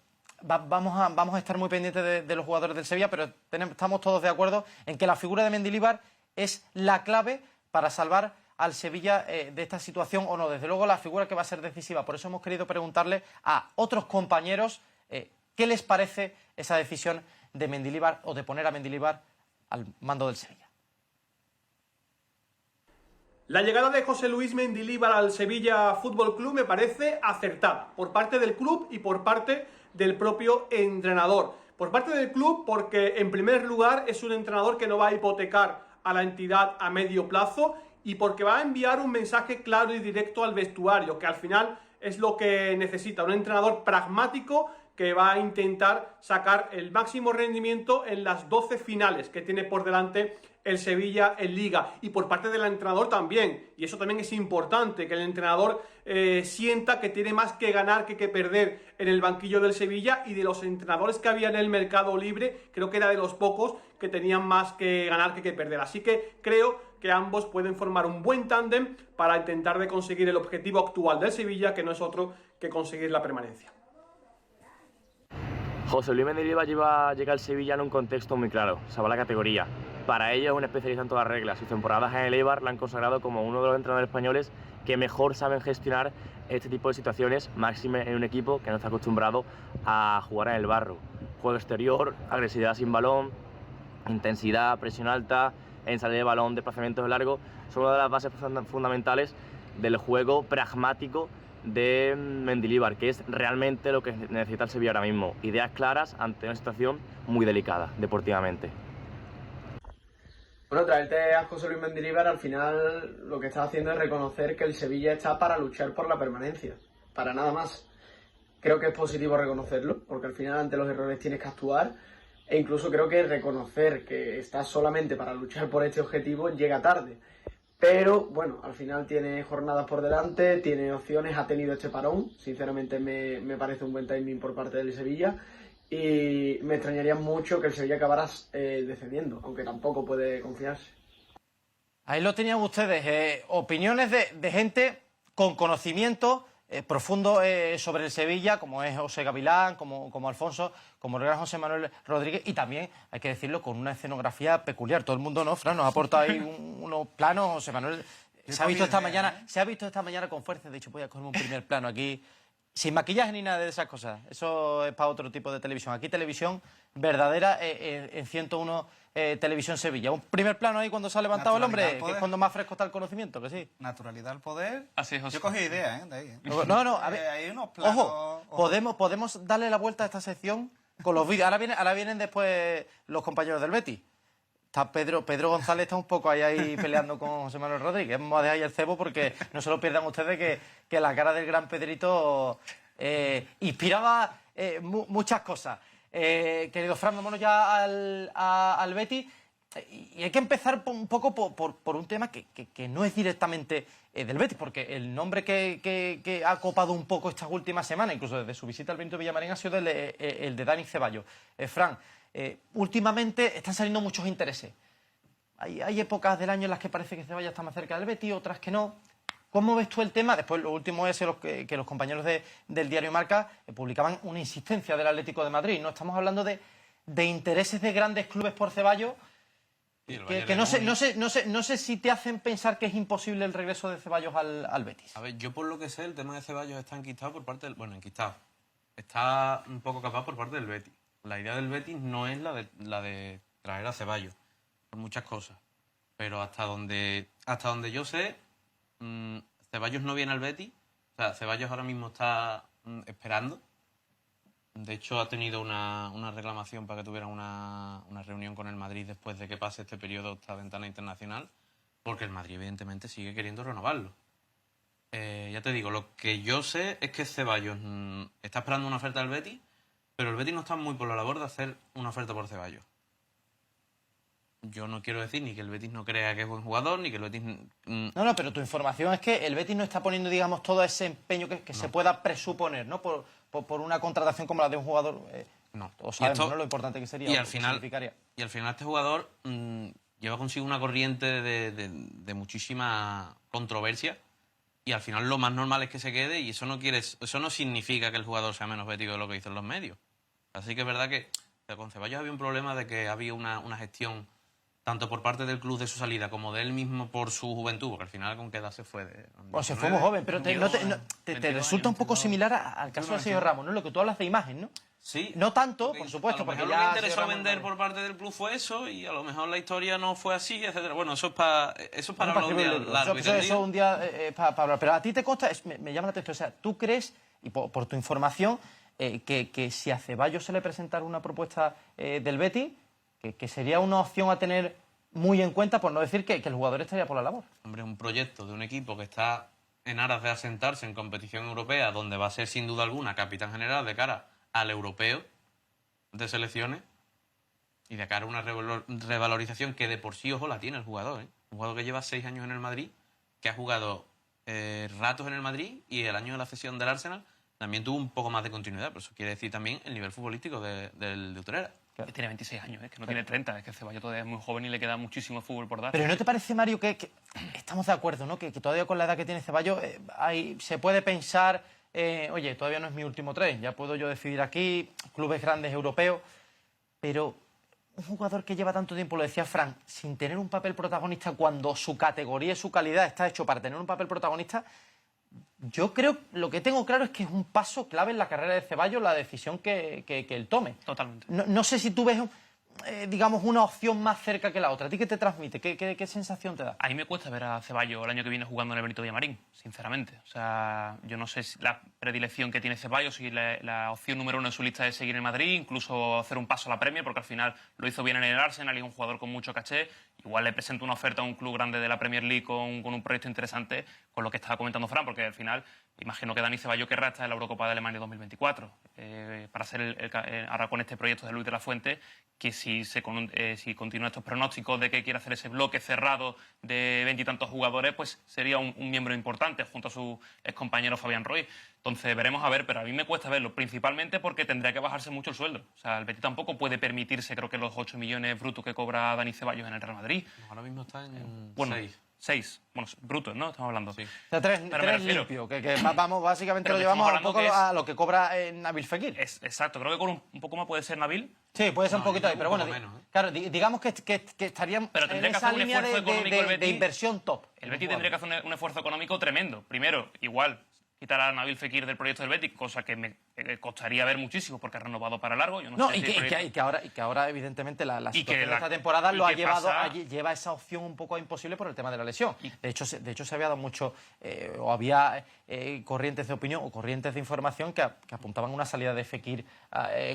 Vamos a estar muy pendientes de los jugadores del Sevilla, pero estamos todos de acuerdo en que la figura de Mendilibar es la clave para salvar al Sevilla de esta situación, o no, desde luego la figura que va a ser decisiva. Por eso hemos querido preguntarle a otros compañeros qué les parece esa decisión de Mendilibar o de poner a Mendilibar al mando del Sevilla. La llegada de José Luis Mendilibar al Sevilla Fútbol Club me parece acertada por parte del club y por parte del propio entrenador. Por parte del club porque, en primer lugar, es un entrenador que no va a hipotecar a la entidad a medio plazo y porque va a enviar un mensaje claro y directo al vestuario, que al final es lo que necesita, un entrenador pragmático que va a intentar sacar el máximo rendimiento en las 12 finales que tiene por delante el Sevilla en Liga. Y por parte del entrenador también, y eso también es importante, que el entrenador sienta que tiene más que ganar que perder en el banquillo del Sevilla, y de los entrenadores que había en el mercado libre, creo que era de los pocos que tenían más que ganar que perder. Así que creo que ambos pueden formar un buen tándem para intentar de conseguir el objetivo actual del Sevilla, que no es otro que conseguir la permanencia. José Luis Mendilibar llega al Sevilla en un contexto muy claro, salva la categoría. Para ello es un especialista en todas las reglas. Sus temporadas en el Eibar la han consagrado como uno de los entrenadores españoles que mejor saben gestionar este tipo de situaciones, máxime en un equipo que no está acostumbrado a jugar en el barro. Juego exterior, agresividad sin balón, intensidad, presión alta, en salida de balón, desplazamientos largos, son una de las bases fundamentales del juego pragmático de Mendilibar, que es realmente lo que necesita el Sevilla ahora mismo. Ideas claras ante una situación muy delicada deportivamente. Bueno, traerte a José Luis Mendilibar al final lo que está haciendo es reconocer que el Sevilla está para luchar por la permanencia, para nada más. Creo que es positivo reconocerlo, porque al final ante los errores tienes que actuar, e incluso creo que reconocer que estás solamente para luchar por este objetivo llega tarde. Pero, bueno, al final tiene jornadas por delante, tiene opciones, ha tenido este parón. Sinceramente me parece un buen timing por parte del Sevilla. Y me extrañaría mucho que el Sevilla acabara descendiendo, aunque tampoco puede confiarse. Ahí lo tenían ustedes, opiniones de gente con conocimiento profundo sobre el Sevilla, como es José Gavilán, como Alfonso, como el gran José Manuel Rodríguez, y también, hay que decirlo, con una escenografía peculiar. Todo el mundo, ¿no, Fran? Nos ha aportado ahí unos planos. José Manuel se ha visto esta mañana con fuerza. De hecho, voy a coger un primer plano aquí, sin maquillaje ni nada de esas cosas. Eso es para otro tipo de televisión. Aquí televisión verdadera en 101 Televisión Sevilla. Un primer plano ahí cuando se ha levantado el hombre, que es cuando más fresco está el conocimiento, que sí. Naturalidad al poder. Así es, José. Yo cogí idea, de ahí. No, a ver, hay unos planos... podemos darle la vuelta a esta sección con los vídeos. Ahora vienen después los compañeros del Betis. Está Pedro González está un poco ahí peleando con José Manuel Rodríguez. Vamos a dejar ahí el cebo porque no se lo pierdan ustedes que la cara del gran Pedrito inspiraba muchas cosas. Querido Fran, vámonos ya al Betis. Y hay que empezar un poco por un tema que no es directamente del Betis, porque el nombre que ha copado un poco estas últimas semanas, incluso desde su visita al Benito Villamarín, ha sido el de Dani Ceballos. Fran, últimamente están saliendo muchos intereses. Hay épocas del año en las que parece que Ceballos está más cerca del Betis, otras que no. ¿Cómo ves tú el tema? Después, lo último es que los compañeros del diario Marca publicaban una insistencia del Atlético de Madrid. No estamos hablando de intereses de grandes clubes por Ceballos, Sí, el Que Bayern no sé si te hacen pensar que es imposible el regreso de Ceballos al Betis. A ver, yo por lo que sé, el tema de Ceballos está enquistado por parte del... Bueno, enquistado. Está un poco capaz por parte del Betis. La idea del Betis no es la de traer a Ceballos, por muchas cosas. Pero hasta donde yo sé, Ceballos no viene al Betis. O sea, Ceballos ahora mismo está esperando. De hecho, ha tenido una reclamación para que tuviera una reunión con el Madrid después de que pase este periodo, esta ventana internacional, porque el Madrid evidentemente sigue queriendo renovarlo. Ya te digo, lo que yo sé es que Ceballos está esperando una oferta del Betis, pero el Betis no está muy por la labor de hacer una oferta por Ceballos. Yo no quiero decir ni que el Betis no crea que es buen jugador, ni que el Betis... No, pero tu información es que el Betis no está poniendo, digamos, todo ese empeño que se pueda presuponer, ¿no? Por una contratación como la de un jugador... No. Todos sabemos, ¿no? Lo importante que sería. Y al final este jugador lleva consigo una corriente de muchísima controversia, y al final lo más normal es que se quede, y eso no significa que el jugador sea menos bético de lo que dicen los medios. Así que es verdad que con Ceballos había un problema de que había una gestión tanto por parte del club de su salida como de él mismo por su juventud, porque al final con qué edad se fue. Bueno, se fue muy joven, pero te resulta un poco similar al caso del señor Ramos, ¿no? Lo que tú hablas de imagen, ¿no? Sí. No tanto, por supuesto, porque lo que ya... le interesó vender por parte del club fue eso, y a lo mejor la historia no fue así, etcétera. Bueno, eso es para hablar un día largo y tendido. Eso un día para hablar. Pero a ti te consta, me llama la atención, o sea, ¿tú crees, y por tu información, que si a Ceballos se le presentara una propuesta del Betis, que sería una opción a tener muy en cuenta, por no decir que el jugador estaría por la labor? Hombre, un proyecto de un equipo que está en aras de asentarse en competición europea, donde va a ser sin duda alguna capitán general de cara al europeo de selecciones, y de cara a una revalorización que de por sí, ojo, la tiene el jugador, ¿eh? Un jugador que lleva 6 años en el Madrid, que ha jugado ratos en el Madrid, y el año de la cesión del Arsenal también tuvo un poco más de continuidad, pero eso quiere decir también el nivel futbolístico de Utrera. Que tiene 26 años, que no tiene 30, es que Ceballos todavía es muy joven y le queda muchísimo fútbol por dar. Pero ¿no te parece, Mario, que estamos de acuerdo, ¿no? Que todavía con la edad que tiene Ceballos se puede pensar, oye, todavía no es mi último tren, ya puedo yo decidir aquí, clubes grandes europeos, pero un jugador que lleva tanto tiempo, lo decía Fran, sin tener un papel protagonista, cuando su categoría y su calidad está hecho para tener un papel protagonista, yo creo, lo que tengo claro es que es un paso clave en la carrera de Ceballos la decisión que él tome. Totalmente. No sé si tú ves, digamos, una opción más cerca que la otra. ¿A ti qué te transmite? ¿Qué sensación te da? A mí me cuesta ver a Ceballos el año que viene jugando en el Benito Villamarín, sinceramente. O sea, yo no sé si la predilección que tiene Ceballos, si la opción número 1 en su lista es seguir en Madrid, incluso hacer un paso a la Premier, porque al final lo hizo bien en el Arsenal y es un jugador con mucho caché. Igual le presenta una oferta a un club grande de la Premier League con un proyecto interesante, con lo que estaba comentando Fran, porque al final imagino que Dani Ceballos querrá estar en la Eurocopa de Alemania 2024 para ser ahora con este proyecto de Luis de la Fuente, que si continúa estos pronósticos de que quiere hacer ese bloque cerrado de 20 y tantos jugadores, pues sería un miembro importante junto a su excompañero Fabián Ruiz. Entonces veremos a ver, pero a mí me cuesta verlo, principalmente porque tendría que bajarse mucho el sueldo. O sea, el Betis tampoco puede permitirse, creo que los 8 millones brutos que cobra Dani Ceballos en el Real Madrid. Ahora mismo está en 6. Bueno, brutos, ¿no? Estamos hablando. Sí. O sea, 3 limpios, que vamos, básicamente pero lo llevamos un poco a lo que cobra Nabil Fekir. Exacto, creo que con un poco más puede ser Nabil. Sí, puede ser un poquito ahí, pero bueno, menos, claro, digamos que estaríamos en esa línea de inversión top. El Betis tendría que hacer un esfuerzo económico tremendo. Primero, igual, quitar a Nabil Fekir del proyecto del Betis, cosa que me costaría ver muchísimo porque ha renovado para largo. Yo no sé y que ahora evidentemente la situación de esta temporada lo ha llevado lleva esa opción un poco imposible por el tema de la lesión. De hecho se había dado mucho o había corrientes de opinión o corrientes de información que apuntaban una salida de Fekir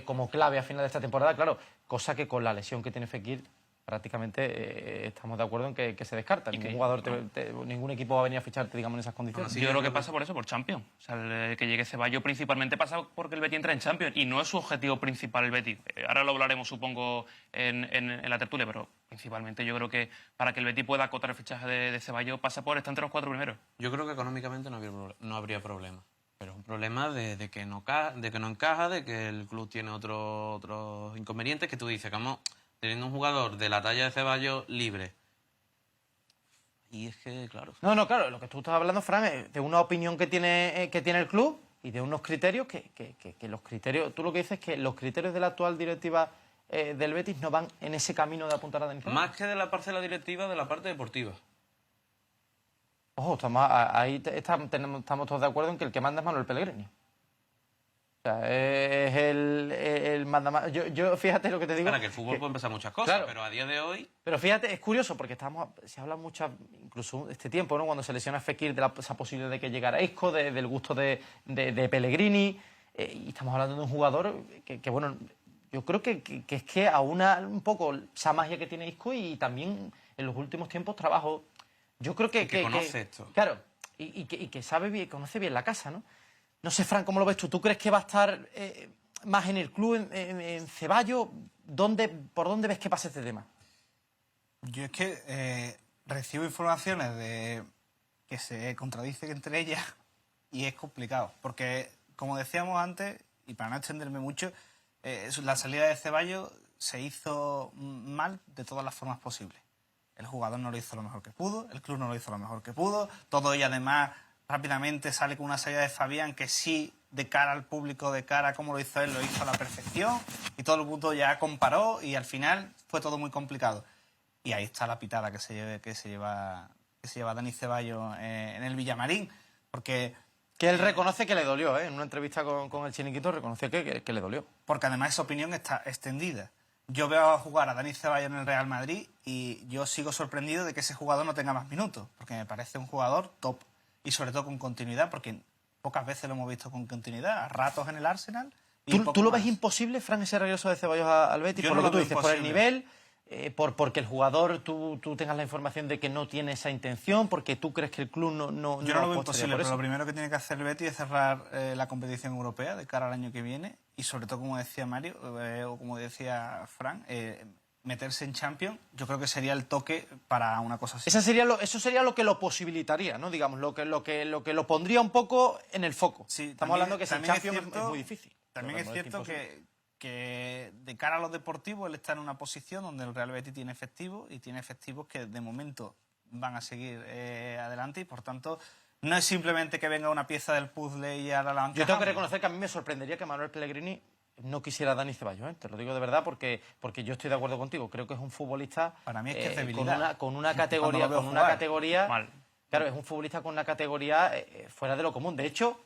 como clave a final de esta temporada, claro, cosa que con la lesión que tiene Fekir prácticamente estamos de acuerdo en que se descarta. Ningún equipo va a venir a ficharte, digamos, en esas condiciones. Yo creo que pasa por eso, por Champions. O sea, que llegue Ceballos principalmente pasa porque el Betis entra en Champions y no es su objetivo principal el Betis. Ahora lo hablaremos, supongo, en la tertulia, pero principalmente yo creo que para que el Betis pueda acotar el fichaje de Ceballos pasa por estar entre los 4 primeros. Yo creo que económicamente no habría problema. Pero es un problema de que no encaja, de que el club tiene otros inconvenientes, que tú dices, como teniendo un jugador de la talla de Ceballos libre. Y es que, claro. No, claro, lo que tú estás hablando, Fran, es de una opinión que tiene el club y de unos criterios que los criterios... Tú lo que dices es que los criterios de la actual directiva del Betis no van en ese camino de apuntar a Dani Ceballos? Más que de la parcela directiva, de la parte deportiva. Ojo, ahí estamos todos de acuerdo en que el que manda es Manuel Pellegrini. O sea, es el manda. Yo fíjate lo que te digo. Para que el fútbol puede empezar muchas cosas, claro, pero a día de hoy... Pero fíjate, es curioso porque se habla mucho, incluso este tiempo, ¿no? Cuando se lesiona Fekir, de esa posibilidad de que llegara Isco, del gusto de Pellegrini, y estamos hablando de un jugador que bueno, yo creo que es que aúna un poco esa magia que tiene Isco y también en los últimos tiempos trabajo. Yo creo que conoce esto. Claro, y que sabe bien, conoce bien la casa, ¿no? No sé, Fran, ¿cómo lo ves tú? ¿Tú crees que va a estar más en el club, en Ceballos? ¿Por dónde ves que pasa este tema? Yo es que recibo informaciones de que se contradicen entre ellas y es complicado. Porque, como decíamos antes, y para no extenderme mucho, la salida de Ceballos se hizo mal de todas las formas posibles. El jugador no lo hizo lo mejor que pudo, el club no lo hizo lo mejor que pudo, todo y además rápidamente sale con una salida de Fabián que sí, de cara al público, de cara a cómo lo hizo él, lo hizo a la perfección y todo el mundo ya comparó y al final fue todo muy complicado. Y ahí está la pitada que se lleva Dani Ceballos en el Villamarín, porque... Que él reconoce que le dolió, ¿eh? En una entrevista con el Chiringuito reconoció que le dolió. Porque además esa opinión está extendida. Yo veo jugar a Dani Ceballos en el Real Madrid y yo sigo sorprendido de que ese jugador no tenga más minutos, porque me parece un jugador top y sobre todo con continuidad, porque pocas veces lo hemos visto con continuidad, a ratos en el Arsenal. ¿Tú lo ves imposible, Fran, ese regreso de Ceballos al Betis? Yo por no lo que tú veo dices, por el imposible. nivel, porque el jugador tú tengas la información de que no tiene esa intención, porque tú crees que el club no Yo no lo veo apostaría imposible, por pero eso. lo primero que tiene que hacer el Betis es cerrar la competición europea de cara al año que viene y sobre todo, como decía Mario, o como decía Fran, meterse en Champions, yo creo que sería el toque para una cosa así. Eso sería lo que lo posibilitaría, ¿no? Digamos, lo que lo pondría un poco en el foco. Sí, Estamos hablando que sin también Champions cierto- es muy difícil. También Pero es no cierto imposible. que de cara a lo deportivo él está en una posición donde el Real Betis tiene efectivos y tiene efectivos que de momento van a seguir adelante y por tanto no es simplemente que venga una pieza del puzzle y ahora la Yo tengo que encajamos. reconocer que a mí me sorprendería que Manuel Pellegrini no quisiera a Dani Ceballos, ¿eh? Te lo digo de verdad porque yo estoy de acuerdo contigo. Creo que es un futbolista Para mí es que es con debilidad. una Cuando lo veo jugar. categoría. Mal. Claro, es un futbolista con una categoría fuera de lo común. De hecho,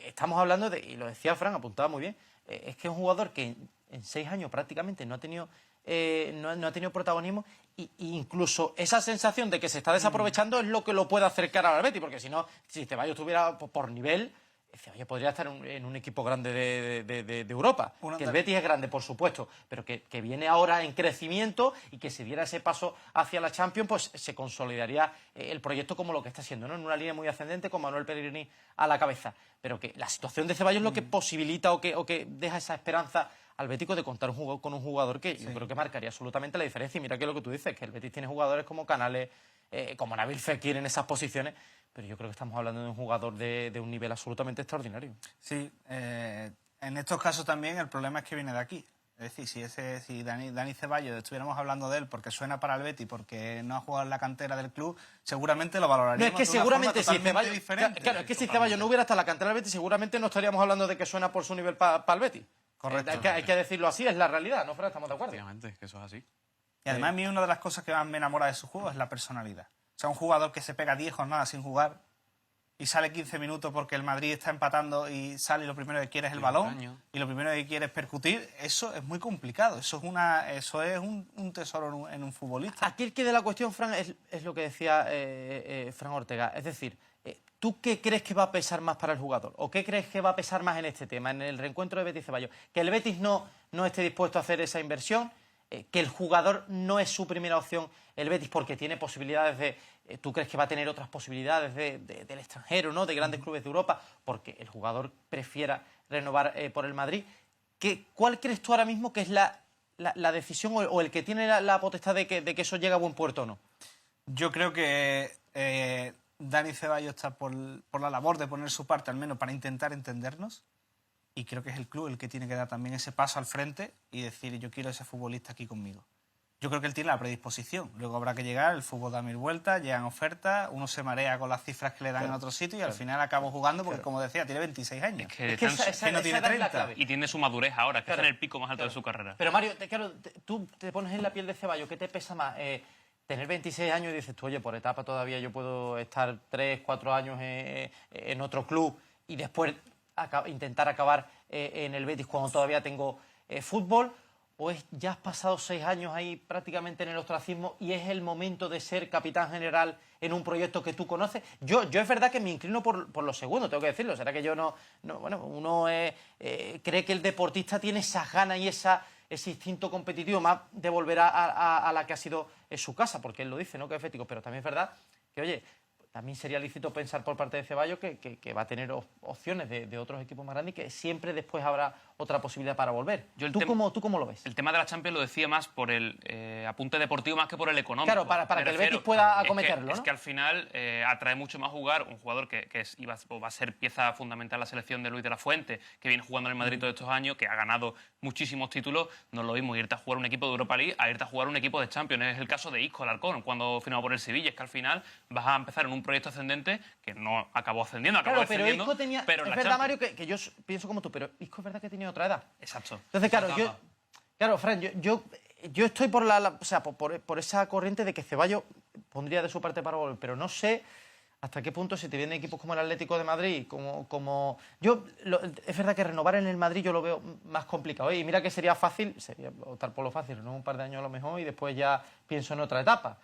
estamos hablando de, y lo decía Fran, apuntaba muy bien, es que es un jugador que en 6 años prácticamente no ha tenido protagonismo y incluso esa sensación de que se está desaprovechando es lo que lo puede acercar al Betis, porque si no, si Ceballos estuviera por nivel, Ceballos podría estar en un equipo grande de Europa. Que el Betis es grande, por supuesto, pero que viene ahora en crecimiento y que si diera ese paso hacia la Champions, pues se consolidaría el proyecto como lo que está haciendo, ¿no? En una línea muy ascendente con Manuel Pellegrini a la cabeza. Pero que la situación de Ceballos es lo que posibilita o que deja esa esperanza al Bético de contar con un jugador que yo creo que marcaría absolutamente la diferencia. Y mira que lo que tú dices, que el Betis tiene jugadores como Canales, como Nabil Fekir en esas posiciones, pero yo creo que estamos hablando de un jugador de un nivel absolutamente extraordinario. Sí, en estos casos también el problema es que viene de aquí. Es decir, si Dani Ceballos estuviéramos hablando de él porque suena para el Betis, porque no ha jugado en la cantera del club, seguramente lo valoraríamos. No, es que de una seguramente forma si Ceballos, diferente. claro, es que si Ceballos no hubiera estado en la cantera del Betis, seguramente no estaríamos hablando de que suena por su nivel para el Betis. Correcto. Hay que decirlo así, es la realidad, ¿no, Fran? ¿Estamos de acuerdo? Efectivamente, es que eso es así. Y además a mí una de las cosas que más me enamora de su juego es la personalidad. O sea, un jugador que se pega 10 jornadas sin jugar y sale 15 minutos porque el Madrid está empatando y sale y lo primero que quiere es el balón y lo primero que quiere es percutir, eso es muy complicado. Eso es un tesoro en un futbolista. Aquí el que de la cuestión, Fran, es lo que decía Fran Ortega. Es decir, ¿tú qué crees que va a pesar más para el jugador? ¿O qué crees que va a pesar más en este tema, en el reencuentro de Betis-Ceballos? ¿Que el Betis no esté dispuesto a hacer esa inversión? ¿Que el jugador no es su primera opción, el Betis, porque tiene posibilidades de... ¿Tú crees que va a tener otras posibilidades del extranjero, ¿no? De grandes clubes de Europa? Porque el jugador prefiera renovar por el Madrid. ¿Cuál crees tú ahora mismo que es la decisión o el que tiene la potestad de que eso llegue a buen puerto o no? Yo creo que Dani Ceballos está por la labor de poner su parte, al menos para intentar entendernos. Y creo que es el club el que tiene que dar también ese paso al frente y decir, yo quiero a ese futbolista aquí conmigo. Yo creo que él tiene la predisposición. Luego habrá que llegar, el fútbol da 1000 vueltas, llegan ofertas, uno se marea con las cifras que le dan en otro sitio y al final acabo jugando porque, como decía, tiene 26 años. Es que no tiene 30. y tiene su madurez ahora, que está en el pico más alto de su carrera. Pero Mario, tú te pones en la piel de Ceballos, ¿qué te pesa más? Tener 26 años y dices tú, oye, por etapa todavía yo puedo estar 3, 4 años en otro club y después intentar acabar en el Betis cuando todavía tengo fútbol, o ya has pasado 6 años ahí prácticamente en el ostracismo y es el momento de ser capitán general en un proyecto que tú conoces. Yo es verdad que me inclino por lo segundo, tengo que decirlo. Será que yo bueno, uno cree que el deportista tiene esas ganas y ese instinto competitivo más de volver a la que ha sido su casa, porque él lo dice, ¿no? Que es fético, pero también es verdad que, oye, también sería lícito pensar por parte de Ceballos que va a tener opciones de otros equipos más grandes y que siempre después habrá otra posibilidad para volver. ¿Tú cómo lo ves? El tema de la Champions lo decía más por el apunte deportivo más que por el económico. Claro, para que el Betis pueda acometerlo, ¿no? Es que al final atrae mucho más jugar un jugador que va a ser pieza fundamental en la selección de Luis de la Fuente, que viene jugando en el Madrid todos estos años, que ha ganado muchísimos títulos. No es lo mismo irte a jugar un equipo de Europa League a irte a jugar un equipo de Champions. Es el caso de Isco Alarcón cuando firmó por el Sevilla. Es que al final vas a empezar en un proyecto ascendente que no acabó ascendiendo, acabó descendiendo. Pero Isco tenía... Pero es verdad, Mario, que yo pienso como tú, pero Isco es verdad que tenía otra edad. Exacto. Entonces, claro, Fran, yo estoy por esa corriente de que Ceballos pondría de su parte para volver, pero no sé hasta qué punto si te vienen equipos como el Atlético de Madrid, es verdad que renovar en el Madrid yo lo veo más complicado. Y mira que sería optar por lo fácil, ¿no? Un par de años a lo mejor y después ya pienso en otra etapa.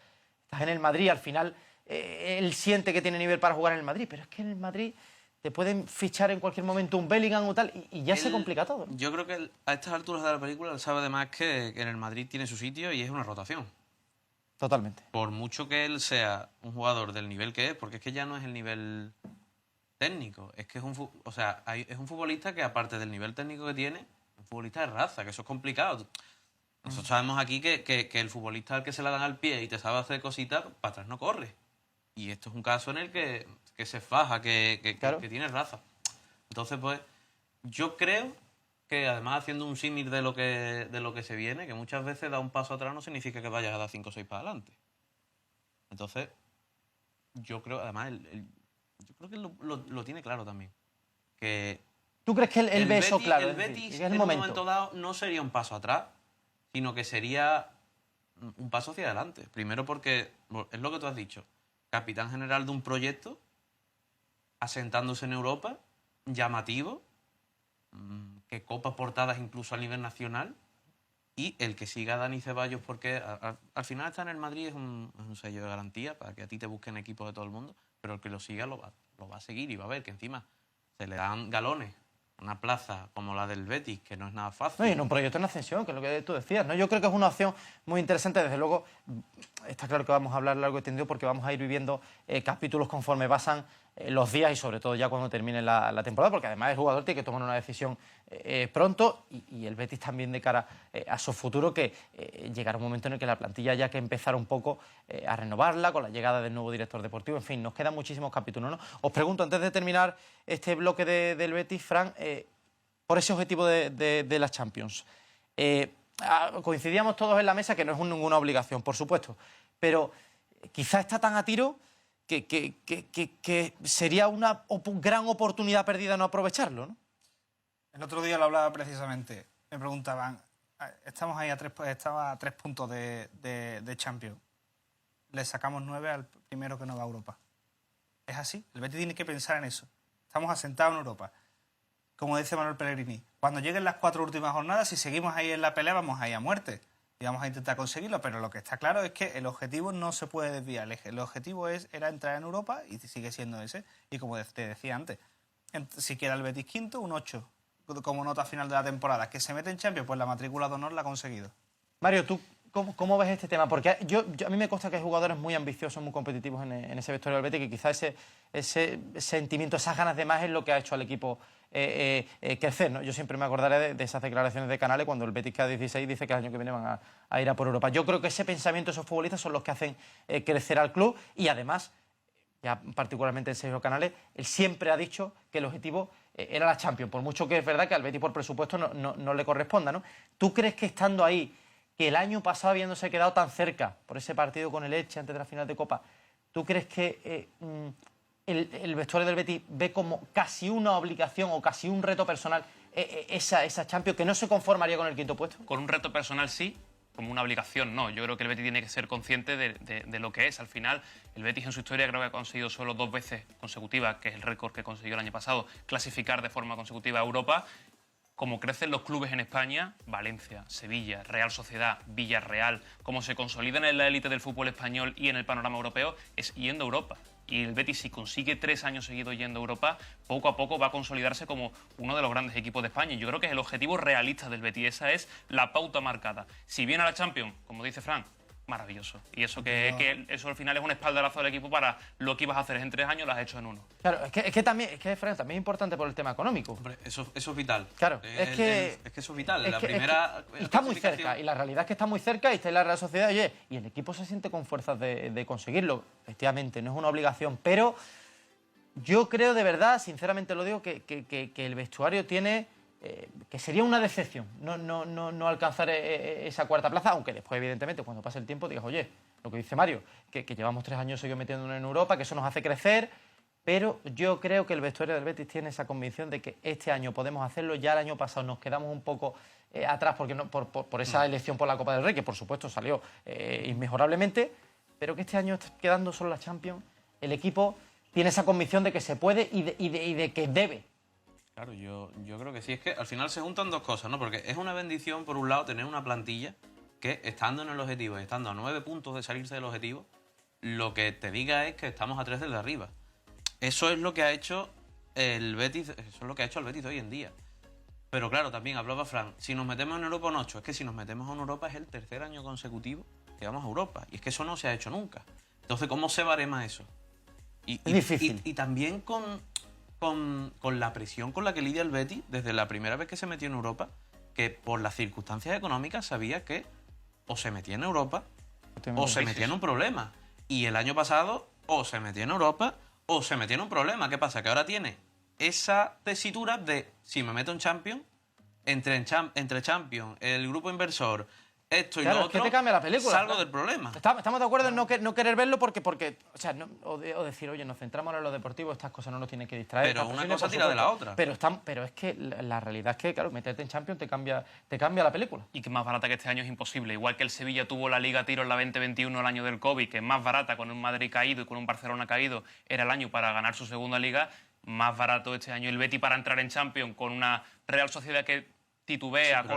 Estás en el Madrid, al final él siente que tiene nivel para jugar en el Madrid, pero es que en el Madrid te pueden fichar en cualquier momento un Bellingham o tal y ya se complica todo, ¿no? Yo creo que a estas alturas de la película él sabe además que en el Madrid tiene su sitio y es una rotación. Totalmente. Por mucho que él sea un jugador del nivel que es, porque es que ya no es el nivel técnico, es que es un futbolista que aparte del nivel técnico que tiene, es un futbolista de raza, que eso es complicado. Nosotros sabemos aquí que el futbolista al que se la dan al pie y te sabe hacer cositas, para atrás no corre. Y esto es un caso en el que se faja, que tiene raza. Entonces, pues, yo creo que además haciendo un símil de lo que se viene, que muchas veces dar un paso atrás no significa que vayas a dar 5 o 6 para adelante. Entonces, yo creo, además, yo creo que lo tiene claro también. ¿Tú crees que él ve eso claro? El Betis en un momento dado no sería un paso atrás, sino que sería un paso hacia adelante. Primero porque, es lo que tú has dicho, capitán general de un proyecto, asentándose en Europa, llamativo, que copa portadas incluso a nivel nacional, y el que siga a Dani Ceballos, porque al final estar en el Madrid es un sello de garantía para que a ti te busquen equipos de todo el mundo, pero el que lo siga lo va a seguir y va a ver que encima se le dan galones. Una plaza como la del Betis, que no es nada fácil. No, y en un proyecto en ascensión, que es lo que tú decías, ¿no? Yo creo que es una opción muy interesante. Desde luego, está claro que vamos a hablar largo y tendido porque vamos a ir viviendo capítulos conforme pasan los días y sobre todo ya cuando termine la temporada, porque además el jugador tiene que tomar una decisión pronto y el Betis también de cara a su futuro, que llegará un momento en el que la plantilla haya que empezar un poco a renovarla con la llegada del nuevo director deportivo. En fin, nos quedan muchísimos capítulos, ¿no? Os pregunto, antes de terminar este bloque del Betis, Fran, por ese objetivo de la Champions. Coincidíamos todos en la mesa que no es ninguna obligación, por supuesto, pero quizá está tan a tiro que sería una gran oportunidad perdida no aprovecharlo, ¿no? El otro día lo hablaba precisamente. Me preguntaban, estamos ahí estaba a 3 puntos de Champions. Le sacamos 9 al primero que no va a Europa. Es así. El Betis tiene que pensar en eso. Estamos asentados en Europa. Como dice Manuel Pellegrini, cuando lleguen las 4 últimas jornadas, si seguimos ahí en la pelea, vamos a ir a muerte. Y vamos a intentar conseguirlo, pero lo que está claro es que el objetivo no se puede desviar. El objetivo era entrar en Europa y sigue siendo ese. Y como te decía antes, si queda el Betis quinto, un 8 como nota final de la temporada. Que se mete en Champions, pues la matrícula de honor la ha conseguido. Mario, ¿tú cómo ves este tema? Porque a mí me consta que hay jugadores muy ambiciosos, muy competitivos en ese vestuario del Betis, que quizá ese sentimiento, esas ganas de más es lo que ha hecho al equipo crecer, ¿no? Yo siempre me acordaré de esas declaraciones de Canales cuando el Betis queda 16 dice que el año que viene van a ir a por Europa. Yo creo que ese pensamiento, esos futbolistas son los que hacen crecer al club y además, ya particularmente en Sergio Canales, él siempre ha dicho que el objetivo era la Champions, por mucho que es verdad que al Betis por presupuesto no le corresponda, ¿no? ¿Tú crees que estando ahí que el año pasado, habiéndose quedado tan cerca por ese partido con el Elche antes de la final de Copa, ¿tú crees que el vestuario del Betis ve como casi una obligación o casi un reto personal esa Champions, que no se conformaría con el quinto puesto? Con un reto personal sí, como una obligación no. Yo creo que el Betis tiene que ser consciente de lo que es. Al final, el Betis en su historia creo que ha conseguido solo 2 veces consecutivas, que es el récord que consiguió el año pasado, clasificar de forma consecutiva a Europa. Como crecen los clubes en España, Valencia, Sevilla, Real Sociedad, Villarreal, como se consolidan en la élite del fútbol español y en el panorama europeo, es yendo a Europa. Y el Betis, si consigue 3 años seguidos yendo a Europa, poco a poco va a consolidarse como uno de los grandes equipos de España. Y yo creo que es el objetivo realista del Betis, esa es la pauta marcada. Si viene a la Champions, como dice Fran, maravilloso. Y eso que eso al final es un espaldarazo del equipo para lo que ibas a hacer en 3 años, lo has hecho en 1. Claro, es que también es importante por el tema económico. Hombre, eso es vital. Claro, es que eso es vital. Está muy cerca, y la realidad es que está muy cerca y está en la Real Sociedad, oye, y el equipo se siente con fuerzas de conseguirlo. Efectivamente, no es una obligación, pero yo creo de verdad, sinceramente lo digo, que el vestuario tiene... que sería una decepción no alcanzar esa cuarta plaza, aunque después, evidentemente, cuando pase el tiempo, digas, oye, lo que dice Mario, que llevamos 3 años seguidos metiéndonos en Europa, que eso nos hace crecer, pero yo creo que el vestuario del Betis tiene esa convicción de que este año podemos hacerlo. Ya el año pasado nos quedamos un poco atrás porque por esa elección por la Copa del Rey, que por supuesto salió inmejorablemente, pero que este año, quedando solo la Champions, el equipo tiene esa convicción de que se puede y de que debe. Claro, yo creo que sí. Es que al final se juntan 2 cosas, ¿no? Porque es una bendición, por un lado, tener una plantilla que, estando en el objetivo, estando a 9 puntos de salirse del objetivo, lo que te diga es que estamos a 3 del de arriba. Eso es lo que ha hecho el Betis, eso es lo que ha hecho el Betis hoy en día. Pero claro, también hablaba Fran, si nos metemos en Europa en 8, es que si nos metemos en Europa es el 3er año consecutivo que vamos a Europa. Y es que eso no se ha hecho nunca. Entonces, ¿cómo se barema eso? Es difícil. Y también con la presión con la que lidia el Betis desde la primera vez que se metió en Europa, que por las circunstancias económicas sabía que o se metía en Europa o se metía en un problema. Y el año pasado o se metía en Europa o se metía en un problema. ¿Qué pasa? Que ahora tiene esa tesitura de, si me meto en Champions, entre Champions, el grupo inversor, esto y claro, lo otro, es que te cambia la película, salgo ¿no? del problema. Estamos de acuerdo en no querer verlo porque o sea, o decir, oye, nos centramos en lo deportivo, estas cosas no nos tienen que distraer. Pero una cosa tira de la otra. Pero es que la realidad es que, claro, meterte en Champions te cambia la película. Y que más barata que este año es imposible. Igual que el Sevilla tuvo la Liga Tiro en la 2021, el año del COVID, que es más barata con un Madrid caído y con un Barcelona caído, era el año para ganar su segunda Liga. Más barato este año el Betis para entrar en Champions con una Real Sociedad que titubea, sí,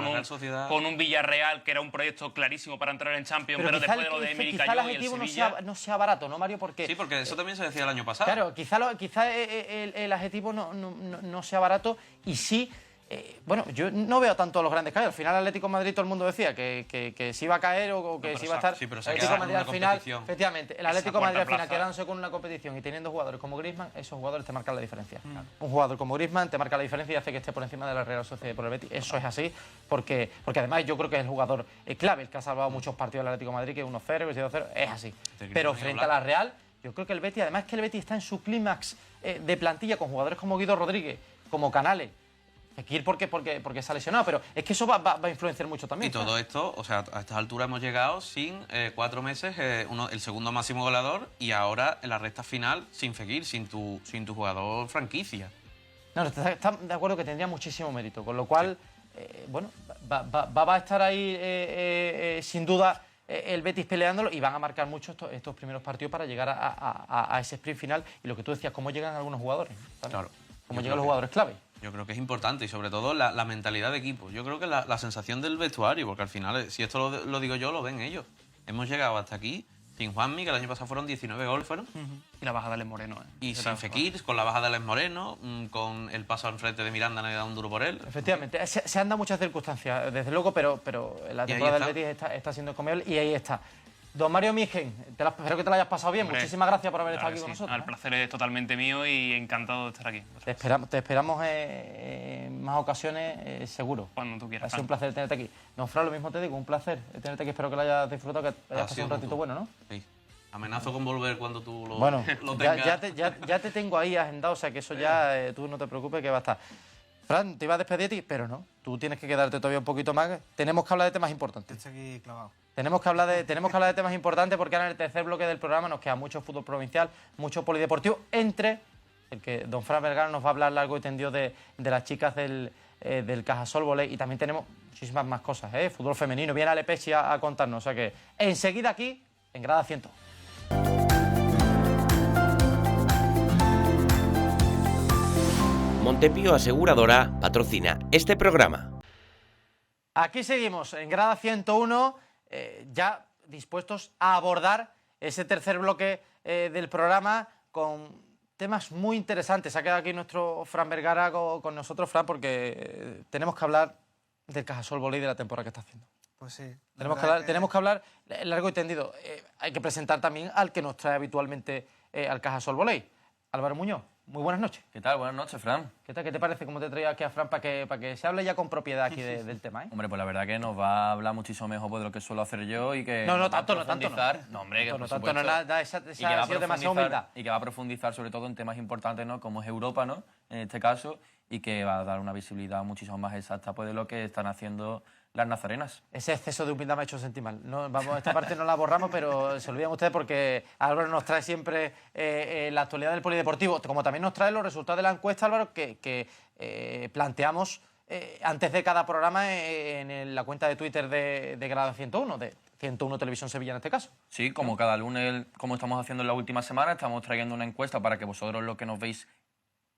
con un Villarreal que era un proyecto clarísimo para entrar en Champions, pero después de lo de Emiri quizá cayó el y el adjetivo Sevilla... no sea barato, ¿no, Mario? Porque, sí, porque eso también se decía el año pasado. Claro, quizá el adjetivo no sea barato y sí... bueno, yo no veo tanto a los grandes caer. Al final el Atlético de Madrid todo el mundo decía que se iba a caer o que se iba a estar... Sí, pero se el Atlético de Madrid al final, competición. efectivamente, el Atlético de Madrid al final quedándose con una competición y teniendo jugadores como Griezmann, esos jugadores te marcan la diferencia. Un jugador como Griezmann te marca la diferencia y hace que esté por encima de la Real Sociedad por el Betis. Eso es así porque además yo creo que es el jugador clave, el que ha salvado muchos partidos del Atlético de Madrid, que 1-0, que 2-0, es así. Pero frente a la Real, yo creo que el Betis, además que el Betis está en su clímax de plantilla con jugadores como Guido Rodríguez, como Canales. Hay que ir porque se ha lesionado, pero es que eso va a influenciar mucho también. Y todo esto, o sea, a estas alturas hemos llegado sin 4 meses, el segundo máximo goleador, y ahora en la recta final sin Fekir, sin tu jugador franquicia. No, está de acuerdo que tendría muchísimo mérito, con lo cual, bueno, va a estar ahí sin duda el Betis peleándolo y van a marcar mucho estos primeros partidos para llegar a ese sprint final. Y lo que tú decías, cómo llegan algunos jugadores, ¿sabes? Claro. Cómo llegan los jugadores clave. Yo creo que es importante y sobre todo la mentalidad de equipo. Yo creo que la sensación del vestuario, porque al final, si esto lo digo yo, lo ven ellos. Hemos llegado hasta aquí sin Juanmi, que el año pasado fueron 19 goles, Y la bajada de Alex Moreno. Y sin Fekir, con la baja de Alex Moreno, con el paso al frente de Miranda, no le da un duro por él. Efectivamente, se han dado muchas circunstancias, desde luego, pero la temporada del Betis está siendo encomiable y ahí está. Don Mario Migen, espero que te lo hayas pasado bien. Muchísimas gracias por haber estado aquí con nosotros. El placer es totalmente mío y encantado de estar aquí. Te esperamos en más ocasiones, seguro. Cuando tú quieras. Ha sido un placer tenerte aquí. Don Fran, lo mismo te digo, un placer tenerte aquí. Espero que lo hayas disfrutado, que hayas pasado un ratito bueno, ¿no? Sí. Amenazo con volver cuando tú lo bueno, tengas. ya te tengo ahí agendado, o sea que eso ya tú no te preocupes que va a estar. Fran, te iba a despedir a ti, pero no. Tú tienes que quedarte todavía un poquito más. Tenemos que hablar de temas importantes. Estoy aquí clavado. Tenemos que hablar de temas importantes porque ahora en el tercer bloque del programa nos queda mucho fútbol provincial, mucho polideportivo, entre el que don Fran Vergara nos va a hablar largo y tendido de las chicas del Cajasol Voley, y también tenemos muchísimas más cosas, fútbol femenino. Viene Ale Pesci a contarnos, o sea que enseguida aquí, en Grada 101. Montepío Aseguradora patrocina este programa. Aquí seguimos en Grada 101, ya dispuestos a abordar ese tercer bloque del programa con temas muy interesantes. Se ha quedado aquí nuestro Fran Vergara con nosotros, Fran, porque tenemos que hablar del Cajasol Voley de la temporada que está haciendo. Pues sí. Tenemos que hablar largo y tendido. Hay que presentar también al que nos trae habitualmente al Cajasol Voley, Álvaro Muñoz. Muy buenas noches. ¿Qué tal? Buenas noches, Fran. ¿Qué tal? ¿Qué te parece? ¿Cómo te he traído aquí a Fran para que se hable ya con propiedad aquí del tema? Hombre, pues la verdad que nos va a hablar muchísimo mejor pues, de lo que suelo hacer yo y que... No, tanto. No, hombre, que no por tanto, supuesto, no, nada, esa ha sido demasiada humildad. y que va a profundizar sobre todo en temas importantes, ¿no? Como es Europa, ¿no? En este caso, y que va a dar una visibilidad muchísimo más exacta pues, de lo que están haciendo las nazarenas. Ese exceso de humildad me ha hecho sentir mal. No, vamos, esta parte no la borramos, pero se olvidan ustedes porque Álvaro nos trae siempre la actualidad del polideportivo, como también nos trae los resultados de la encuesta, Álvaro, que planteamos antes de cada programa en la cuenta de Twitter de Grada 101, de 101 Televisión Sevilla en este caso. Sí, como cada lunes, como estamos haciendo en la última semana, estamos trayendo una encuesta para que vosotros, lo que nos veis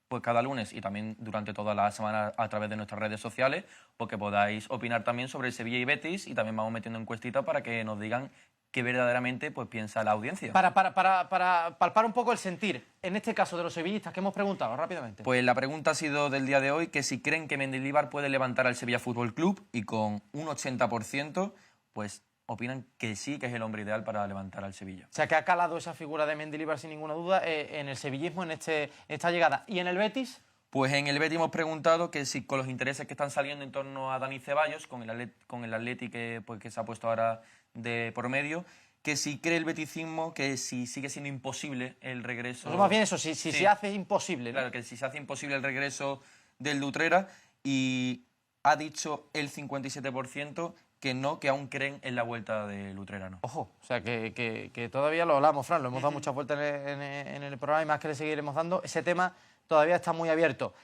pues cada lunes y también durante toda la semana a través de nuestras redes sociales, porque podáis opinar también sobre el Sevilla y Betis, y también vamos metiendo encuestitas para que nos digan qué verdaderamente pues piensa la audiencia. Para palpar un poco el sentir, en este caso de los sevillistas, que hemos preguntado rápidamente. Pues la pregunta ha sido del día de hoy, que si creen que Mendilibar puede levantar al Sevilla Fútbol Club, y con un 80%, pues opinan que sí, que es el hombre ideal para levantar al Sevilla. O sea, que ha calado esa figura de Mendilibar sin ninguna duda en el sevillismo, en esta llegada. ¿Y en el Betis? Pues en el Betis hemos preguntado que si con los intereses que están saliendo en torno a Dani Ceballos, con el Atleti que se ha puesto ahora de por medio, que si cree el beticismo que si sigue siendo imposible el regreso... Pues más bien eso, si se hace imposible, ¿no? Claro, que si se hace imposible el regreso del Utrera, y ha dicho el 57% que no, que aún creen en la vuelta del Utrera, ¿no? Ojo, o sea, que todavía lo hablamos, Fran, lo hemos dado muchas vueltas en el programa y más que le seguiremos dando. Ese tema todavía está muy abierto.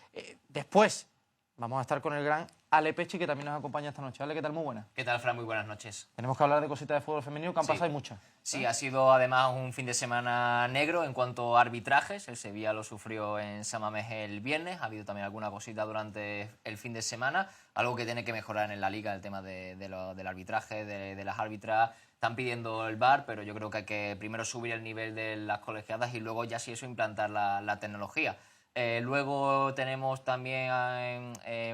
Después vamos a estar con el gran Ale Pesci, que también nos acompaña esta noche. Ale, ¿qué tal? Muy buena. ¿Qué tal, Fran? Muy buenas noches. Tenemos que hablar de cositas de fútbol femenino, que han pasado y muchas. Sí, ha sido además un fin de semana negro en cuanto a arbitrajes. El Sevilla lo sufrió en San Mamés el viernes. Ha habido también alguna cosita durante el fin de semana. Algo que tiene que mejorar en la Liga, el tema del arbitraje, de las árbitras. Están pidiendo el VAR, pero yo creo que hay que primero subir el nivel de las colegiadas y luego ya si eso implantar la tecnología. Luego tenemos también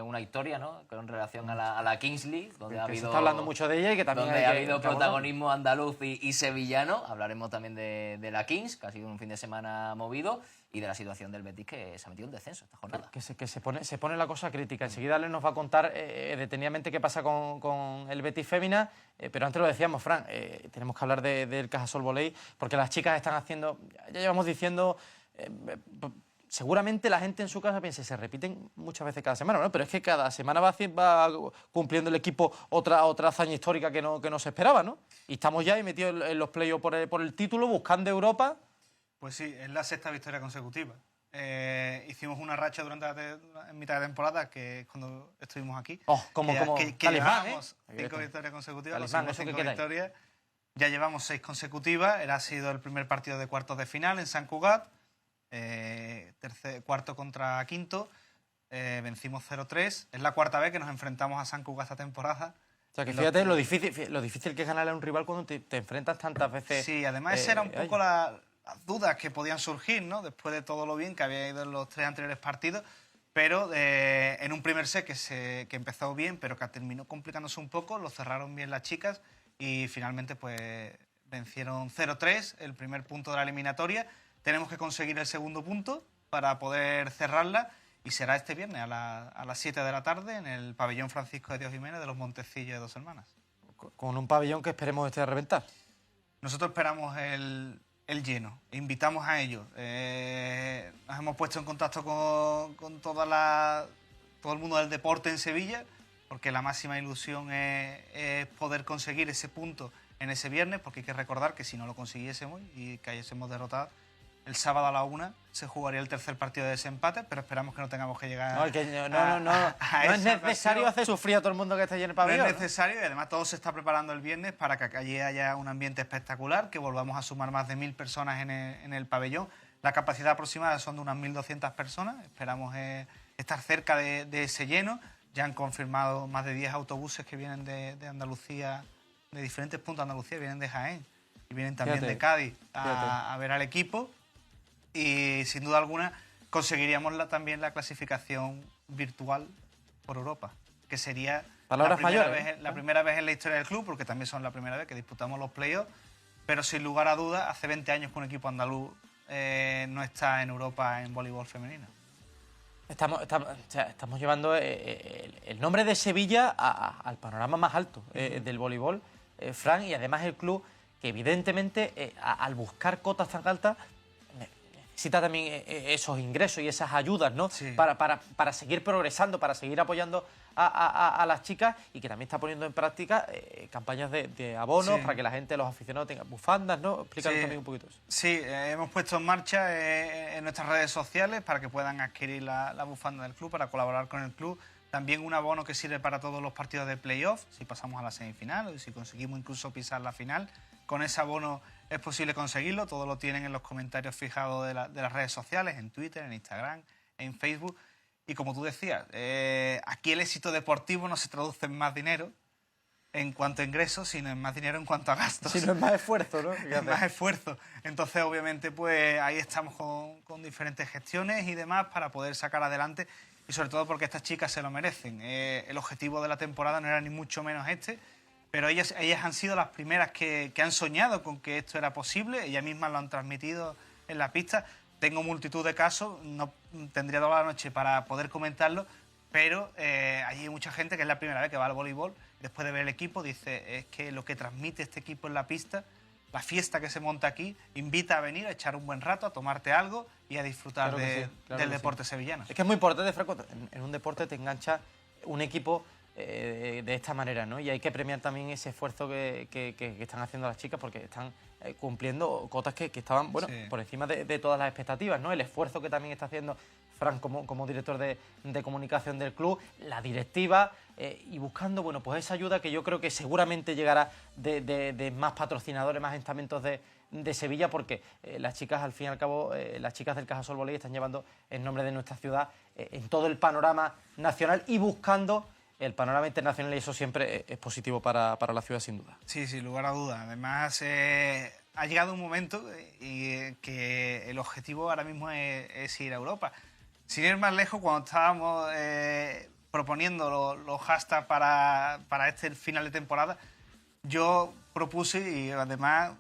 una historia, ¿no? Con relación a la Kings League, donde se está hablando mucho de ella y que también ha habido protagonismo andaluz y sevillano. Hablaremos también de la Kings, que ha sido un fin de semana movido, y de la situación del Betis, que se ha metido en descenso esta jornada. Que se pone la cosa crítica. Enseguida Ale nos va a contar detenidamente qué pasa con el Betis Fémina, pero antes lo decíamos, Fran, tenemos que hablar del Cajasol Voley, porque las chicas están haciendo, ya llevamos diciendo... seguramente la gente en su casa piensa, se repiten muchas veces cada semana, ¿no? Pero es que cada semana va cumpliendo el equipo otra hazaña histórica que no se esperaba, ¿no? Y estamos ya ahí metidos en los playoffs por el título, buscando Europa. Pues sí, es la sexta victoria consecutiva. Hicimos una racha en mitad de temporada, que es cuando estuvimos aquí. Que llevábamos 5 victorias consecutivas, los últimos 5 victorias. Ya llevamos 6 consecutivas. Ha sido el primer partido de cuartos de final en Sant Cugat. Cuarto contra quinto, vencimos 0-3. Es la cuarta vez que nos enfrentamos a Sant Cugat esta temporada. O sea, que fíjate lo difícil que es ganarle a un rival cuando te enfrentas tantas veces. Sí, además esa era un poco las dudas que podían surgir, ¿no? Después de todo lo bien que había ido en los 3 anteriores partidos, pero en un primer set que empezó bien, pero que terminó complicándose un poco, lo cerraron bien las chicas y finalmente pues vencieron 0-3, el primer punto de la eliminatoria. Tenemos que conseguir el segundo punto para poder cerrarla, y será este viernes a las 7 de la tarde en el pabellón Francisco de Dios Jiménez de los Montecillos de Dos Hermanas. Con un pabellón que esperemos esté a reventar. Nosotros esperamos el lleno, invitamos a ellos. Nos hemos puesto en contacto con todas todo el mundo del deporte en Sevilla, porque la máxima ilusión es poder conseguir ese punto en ese viernes, porque hay que recordar que si no lo consiguiésemos y cayésemos derrotados, el sábado a la 1 se jugaría el tercer partido de desempate, pero esperamos que no tengamos que llegar No es necesario hacer sufrir a todo el mundo que esté allí en el pabellón. No es necesario, y además todo se está preparando el viernes para que allí haya un ambiente espectacular, que volvamos a sumar más de 1000 personas en el pabellón. La capacidad aproximada son de unas 1200 personas, esperamos estar cerca de ese lleno. Ya han confirmado más de 10 autobuses que vienen de Andalucía, de diferentes puntos de Andalucía, vienen de Jaén y vienen también de Cádiz a ver al equipo. Y sin duda alguna conseguiríamos también la clasificación virtual por Europa, que sería la primera vez en la historia del club, porque también son la primera vez que disputamos los playoffs, pero sin lugar a dudas, hace 20 años que un equipo andaluz no está en Europa en voleibol femenino. Estamos llevando el nombre de Sevilla al panorama más alto del voleibol, Fran, y además el club que evidentemente al buscar cotas tan altas necesita también esos ingresos y esas ayudas, ¿no? Sí. Para seguir progresando, para seguir apoyando a las chicas, y que también está poniendo en práctica campañas de abonos, sí, para que la gente, los aficionados, tengan bufandas, ¿no? Explícanos, sí, también un poquito eso. Sí, hemos puesto en marcha en nuestras redes sociales para que puedan adquirir la bufanda del club, para colaborar con el club. También un abono que sirve para todos los partidos de playoff, si pasamos a la semifinal o si conseguimos incluso pisar la final. Con ese abono es posible conseguirlo, todo lo tienen en los comentarios fijados de las redes sociales, en Twitter, en Instagram, en Facebook. Y como tú decías, aquí el éxito deportivo no se traduce en más dinero en cuanto a ingresos, sino en más dinero en cuanto a gastos. Sino en más esfuerzo, ¿no? En más esfuerzo. Entonces, obviamente, pues ahí estamos con diferentes gestiones y demás para poder sacar adelante, y sobre todo porque estas chicas se lo merecen. El objetivo de la temporada no era ni mucho menos este, pero ellas han sido las primeras que han soñado con que esto era posible, ellas mismas lo han transmitido en la pista. Tengo multitud de casos, no tendría toda la noche para poder comentarlo, pero hay mucha gente que es la primera vez que va al voleibol, después de ver el equipo, dice, es que lo que transmite este equipo en la pista, la fiesta que se monta aquí, invita a venir, a echar un buen rato, a tomarte algo y a disfrutar del deporte sevillano. Es que es muy importante, Franco, en un deporte te engancha un equipo de esta manera, ¿no? Y hay que premiar también ese esfuerzo que están haciendo las chicas, porque están cumpliendo cotas que estaban, bueno, sí, por encima de todas las expectativas, ¿no? El esfuerzo que también está haciendo Fran como director de comunicación del club, la directiva, y buscando, bueno, pues esa ayuda que yo creo que seguramente llegará de más patrocinadores, más estamentos de Sevilla, porque las chicas, al fin y al cabo, las chicas del Cajasol Volley están llevando el nombre de nuestra ciudad en todo el panorama nacional y buscando el panorama internacional, y eso siempre es positivo para la ciudad, sin duda. Sí, sin lugar a dudas. Además, ha llegado un momento que el objetivo ahora mismo es ir a Europa. Sin ir más lejos, cuando estábamos proponiendo los hashtags para este final de temporada, yo propuse, y además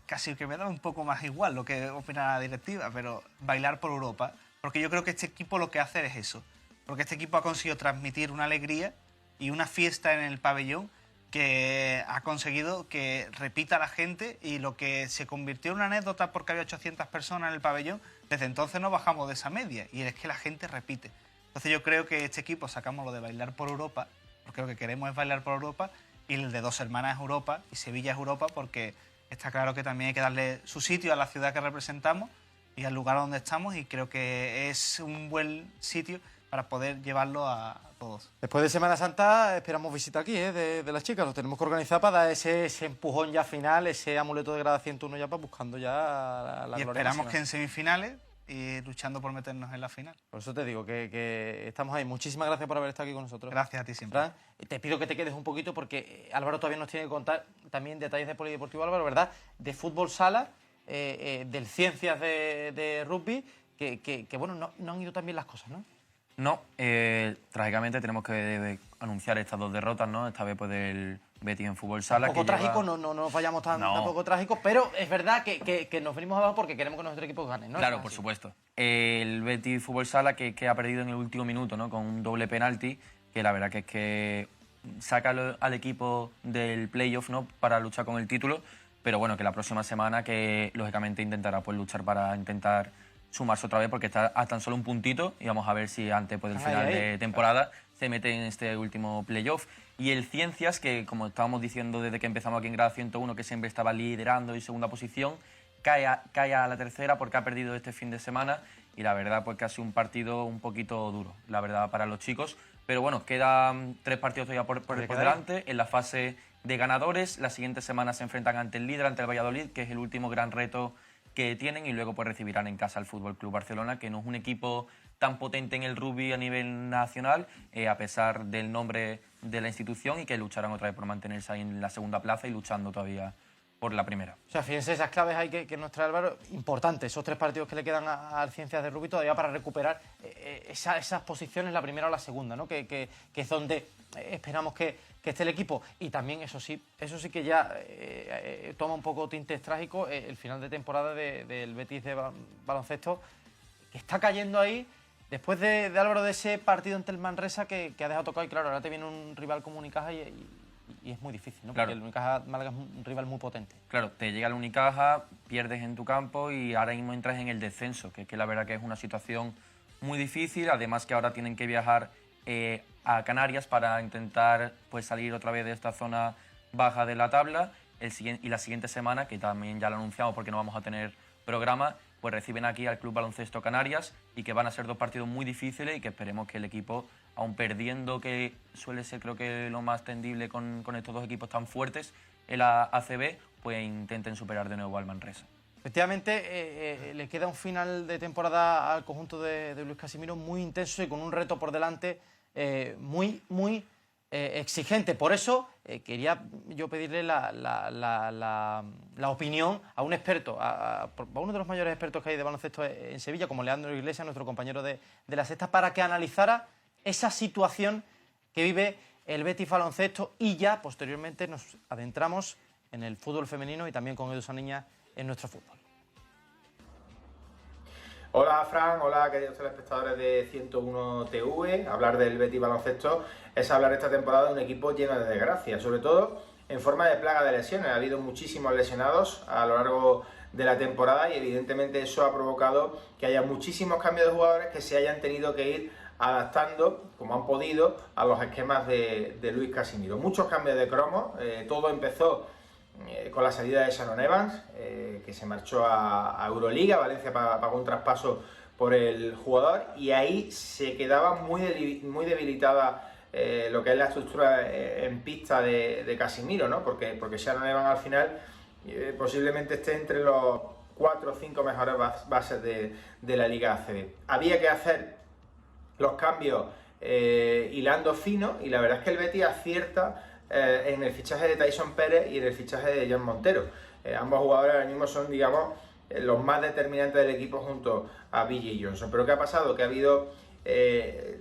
casi que me da un poco más igual lo que opina la directiva, pero bailar por Europa, porque yo creo que este equipo lo que hace es eso. Porque este equipo ha conseguido transmitir una alegría y una fiesta en el pabellón que ha conseguido que repita la gente, y lo que se convirtió en una anécdota porque había 800 personas en el pabellón, desde entonces no bajamos de esa media, y es que la gente repite. Entonces yo creo que este equipo sacamos lo de bailar por Europa, porque lo que queremos es bailar por Europa, y el de Dos Hermanas es Europa y Sevilla es Europa, porque está claro que también hay que darle su sitio a la ciudad que representamos y al lugar donde estamos, y creo que es un buen sitio para poder llevarlo a todos. Después de Semana Santa esperamos visita aquí, de las chicas. Lo tenemos que organizar para dar ese empujón ya final, ese amuleto de grada 101 ya, para buscando ya la gloria. Y esperamos que en semifinales y luchando por meternos en la final. Por eso te digo que estamos ahí. Muchísimas gracias por haber estado aquí con nosotros. Gracias a ti siempre. ¿Verdad? Te pido que te quedes un poquito, porque Álvaro todavía nos tiene que contar también detalles de polideportivo, Álvaro, ¿verdad? De fútbol sala, del Ciencias de rugby, que bueno, no han ido tan bien las cosas, ¿no? No, trágicamente tenemos que anunciar estas dos derrotas, ¿no? Esta vez pues del Betis en fútbol sala. Un poco trágico, no nos vayamos tampoco trágicos, pero es verdad que nos venimos abajo porque queremos que nuestro equipo gane, ¿no? Claro, por supuesto. El Betis fútbol sala que ha perdido en el último minuto, ¿no? Con un doble penalti, que la verdad que es que saca al equipo del playoff, ¿no? Para luchar con el título, pero bueno, que la próxima semana que lógicamente intentará pues luchar para intentar sumarse otra vez porque está a tan solo un puntito y vamos a ver si antes del final de temporada se mete en este último playoff. Y el Ciencias, que como estábamos diciendo desde que empezamos aquí en Grada 101, que siempre estaba liderando y segunda posición, cae a la tercera porque ha perdido este fin de semana y la verdad pues que ha sido un partido un poquito duro, la verdad, para los chicos. Pero bueno, quedan 3 partidos todavía por delante en la fase de ganadores. La siguiente semana se enfrentan ante el líder, ante el Valladolid, que es el último gran reto que tienen, y luego pues recibirán en casa al Fútbol Club Barcelona, que no es un equipo tan potente en el rugby a nivel nacional, a pesar del nombre de la institución, y que lucharán otra vez por mantenerse ahí en la segunda plaza y luchando todavía por la primera. O sea, fíjense esas claves hay que nos trae Álvaro, importantes, esos 3 partidos que le quedan al Ciencias de Rugby todavía para recuperar esas posiciones, la primera o la segunda, ¿no? Que es donde esperamos que esté el equipo. Y también, eso sí que ya toma un poco tintes trágicos el final de temporada del Betis de baloncesto, que está cayendo ahí después de Álvaro, de ese partido ante el Manresa que ha dejado tocado. Y claro, ahora te viene un rival como Unicaja y es muy difícil, ¿no? Claro. Porque el Unicaja Málaga es un rival muy potente. Claro, te llega el Unicaja, pierdes en tu campo y ahora mismo entras en el descenso, que la verdad que es una situación muy difícil. Además que ahora tienen que viajar a Canarias para intentar pues salir otra vez de esta zona baja de la tabla. Y la siguiente semana, que también ya lo anunciamos porque no vamos a tener programa, pues reciben aquí al Club Baloncesto Canarias, y que van a ser 2 partidos muy difíciles y que esperemos que el equipo, aun perdiendo, que suele ser creo que lo más tendible con estos 2 equipos tan fuertes en la ACB, pues intenten superar de nuevo al Manresa. Efectivamente, le queda un final de temporada al conjunto de Luis Casimiro muy intenso y con un reto por delante muy exigente. Por eso quería yo pedirle la opinión a un experto, a uno de los mayores expertos que hay de baloncesto en Sevilla, como Leandro Iglesias, nuestro compañero de La Sexta, para que analizara esa situación que vive el Betis Baloncesto, y ya posteriormente nos adentramos en el fútbol femenino y también con Edu Saniña en nuestro fútbol. Hola Fran, hola queridos telespectadores de 101 TV. Hablar del Betis Baloncesto es hablar esta temporada de un equipo lleno de desgracias, sobre todo en forma de plaga de lesiones. Ha habido muchísimos lesionados a lo largo de la temporada y evidentemente eso ha provocado que haya muchísimos cambios de jugadores que se hayan tenido que ir adaptando, como han podido, a los esquemas de Luis Casimiro. Muchos cambios de cromo, todo empezó con la salida de Shannon Evans, que se marchó a Euroliga. Valencia pagó un traspaso por el jugador y ahí se quedaba muy debilitada lo que es la estructura en pista de Casimiro, ¿no? Porque Shannon Evans al final posiblemente esté entre los 4 o 5 mejores bases de la Liga ACB. Había que hacer los cambios hilando fino, y la verdad es que el Betis acierta en el fichaje de Tyson Pérez y en el fichaje de John Montero. Ambos jugadores ahora mismo son, digamos, los más determinantes del equipo junto a Billy Johnson. Pero ¿qué ha pasado? Que ha habido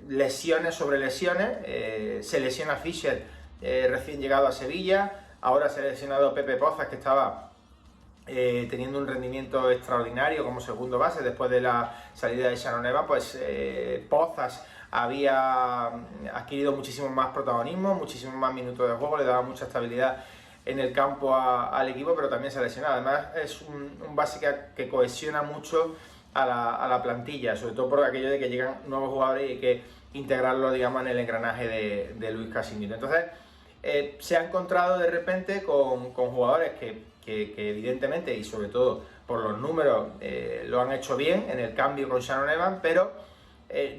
lesiones sobre lesiones. Se lesiona Fischer, recién llegado a Sevilla. Ahora se ha lesionado Pepe Pozas, que estaba teniendo un rendimiento extraordinario como segundo base después de la salida de Shannon Evans. Pues Pozas había adquirido muchísimo más protagonismo, muchísimos más minutos de juego, le daba mucha estabilidad en el campo al equipo, pero también se ha lesionado. Además es un base que cohesiona mucho a la plantilla, sobre todo por aquello de que llegan nuevos jugadores y hay que integrarlo, digamos, en el engranaje de Luis Casimiro. Entonces se ha encontrado de repente con jugadores que evidentemente, y sobre todo por los números, lo han hecho bien en el cambio con Shannon Evans, pero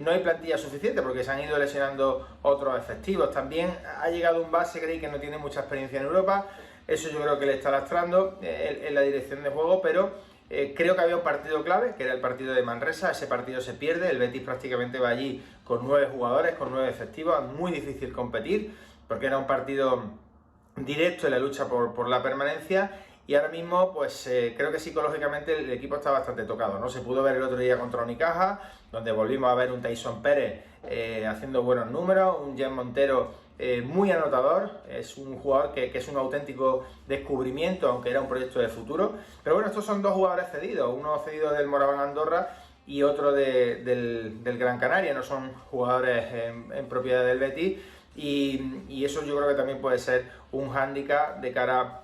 no hay plantilla suficiente porque se han ido lesionando otros efectivos. También ha llegado un base que no tiene mucha experiencia en Europa. Eso yo creo que le está lastrando en la dirección de juego, pero creo que había un partido clave, que era el partido de Manresa. Ese partido se pierde, el Betis prácticamente va allí con 9 jugadores, con 9 efectivos. Es muy difícil competir porque era un partido directo en la lucha por la permanencia. Y ahora mismo, pues creo que psicológicamente el equipo está bastante tocado, ¿no? Se pudo ver el otro día contra Unicaja, donde volvimos a ver un Tyson Pérez haciendo buenos números, un Jen Montero muy anotador. Es un jugador que es un auténtico descubrimiento, aunque era un proyecto de futuro. Pero bueno, estos son 2 jugadores cedidos, uno cedido del Moraván Andorra y otro del Gran Canaria. No son jugadores en propiedad del Betis, y eso yo creo que también puede ser un hándicap de cara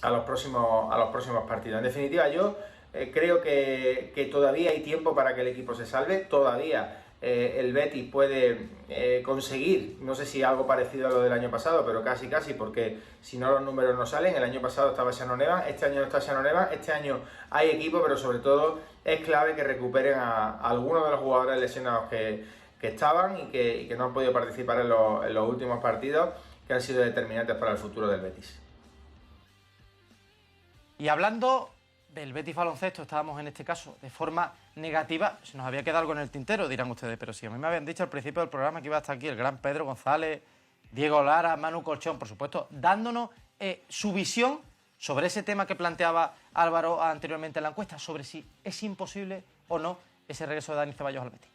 a los próximos partidos. En definitiva, yo creo que todavía hay tiempo para que el equipo se salve, todavía el Betis puede conseguir, no sé si algo parecido a lo del año pasado, pero casi, porque si no los números no salen. El año pasado estaba Shannon Evans, este año no está Shannon Evans, este año hay equipo, pero sobre todo es clave que recuperen a algunos de los jugadores lesionados que estaban y que no han podido participar en los últimos partidos, que han sido determinantes para el futuro del Betis. Y hablando del Betis Baloncesto, estábamos en este caso de forma negativa, se nos había quedado algo en el tintero, dirán ustedes, pero si a mí me habían dicho al principio del programa que iba a estar aquí el gran Pedro González, Diego Lara, Manu Colchón, por supuesto, dándonos su visión sobre ese tema que planteaba Álvaro anteriormente en la encuesta, sobre si es imposible o no ese regreso de Dani Ceballos al Betis.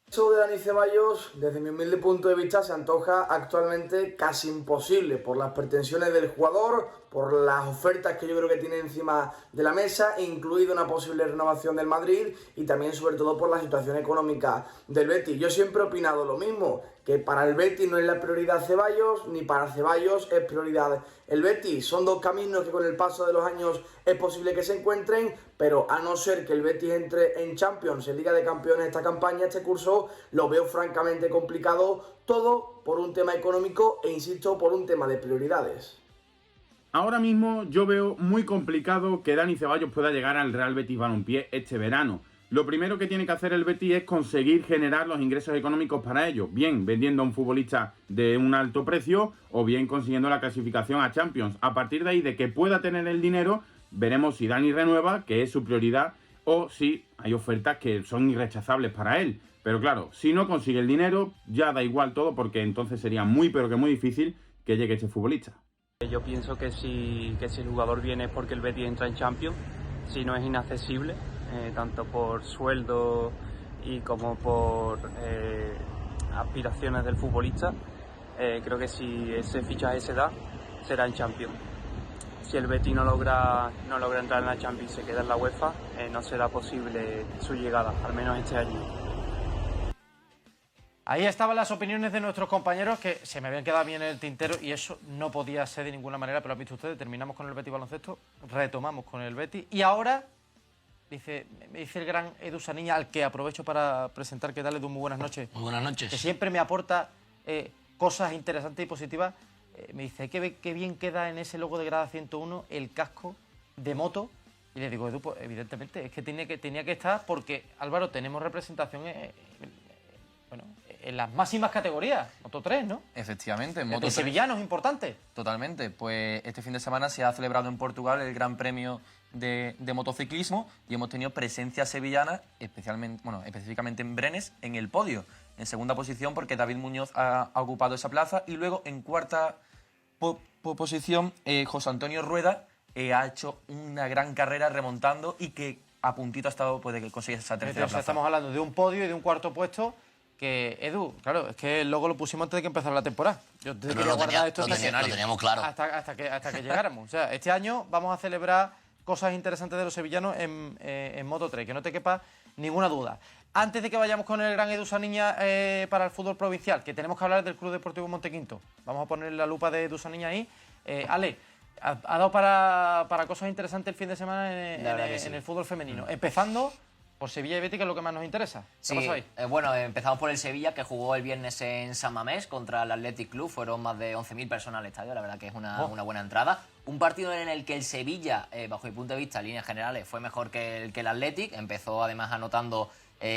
Eso de Dani Ceballos, desde mi humilde punto de vista, se antoja actualmente casi imposible por las pretensiones del jugador, por las ofertas que yo creo que tiene encima de la mesa, incluida una posible renovación del Madrid y también sobre todo por la situación económica del Betis. Yo siempre he opinado lo mismo, que para el Betis no es la prioridad Ceballos, ni para Ceballos es prioridad el Betis. Son dos caminos que con el paso de los años es posible que se encuentren, pero a no ser que el Betis entre en Champions, en Liga de Campeones esta campaña, este curso, lo veo francamente complicado, todo por un tema económico e, insisto, por un tema de prioridades. Ahora mismo yo veo muy complicado que Dani Ceballos pueda llegar al Real Betis Balompié este verano. Lo primero que tiene que hacer el Betis es conseguir generar los ingresos económicos para ello, bien vendiendo a un futbolista de un alto precio o bien consiguiendo la clasificación a Champions. A partir de ahí, de que pueda tener el dinero, veremos si Dani renueva, que es su prioridad, o si hay ofertas que son irrechazables para él. Pero claro, si no consigue el dinero, ya da igual todo, porque entonces sería muy pero que muy difícil que llegue este futbolista. Yo pienso que si el jugador viene es porque el Betis entra en Champions, si no es inaccesible, tanto por sueldo y como por aspiraciones del futbolista. Creo que si ese fichaje se da, será en Champions. Si el Betis no logra entrar en la Champions y se queda en la UEFA, no será posible su llegada, al menos este año. Ahí estaban las opiniones de nuestros compañeros que se me habían quedado bien en el tintero y eso no podía ser de ninguna manera, pero lo han visto ustedes, terminamos con el Betis Baloncesto, retomamos con el Betis y ahora me dice el gran Edu Saniña, al que aprovecho para presentar, ¿qué tal, Edu? Muy buenas noches. Muy buenas noches. Que siempre me aporta cosas interesantes y positivas. Me dice, qué bien queda en ese logo de Grada 101 el casco de moto. Y le digo, Edu, pues evidentemente, es que tenía que estar porque, Álvaro, tenemos representación en las máximas categorías, Moto 3, ¿no? Efectivamente, en Moto 3. De sevillanos, importante. Totalmente, pues este fin de semana se ha celebrado en Portugal el Gran Premio de motociclismo y hemos tenido presencia sevillana, específicamente en Brenes, en el podio. En segunda posición porque David Muñoz ha ocupado esa plaza y luego en cuarta posición José Antonio Rueda ha hecho una gran carrera remontando y que a puntito ha estado de conseguir esa tercera plaza. Estamos hablando de un podio y de un cuarto puesto que, Edu, claro, es que el logo lo pusimos antes de que empezara la temporada. Yo te quería guardar esto lo teníamos claro. hasta que llegáramos. O sea, este año vamos a celebrar cosas interesantes de los sevillanos en Moto 3, que no te quepa ninguna duda. Antes de que vayamos con el gran Edu Saniña para el fútbol provincial, que tenemos que hablar del Club Deportivo Montequinto. Vamos a poner la lupa de Edu Saniña ahí. Ale, ha dado para cosas interesantes el fin de semana en el fútbol femenino. Empezando por Sevilla y Betis, que es lo que más nos interesa. ¿Qué pasó ahí? Bueno, empezamos por el Sevilla, que jugó el viernes en San Mamés contra el Athletic Club. Fueron más de 11.000 personas al estadio, la verdad que es una buena entrada. Un partido en el que el Sevilla, bajo mi punto de vista, en líneas generales, fue mejor que el Athletic. Empezó además anotando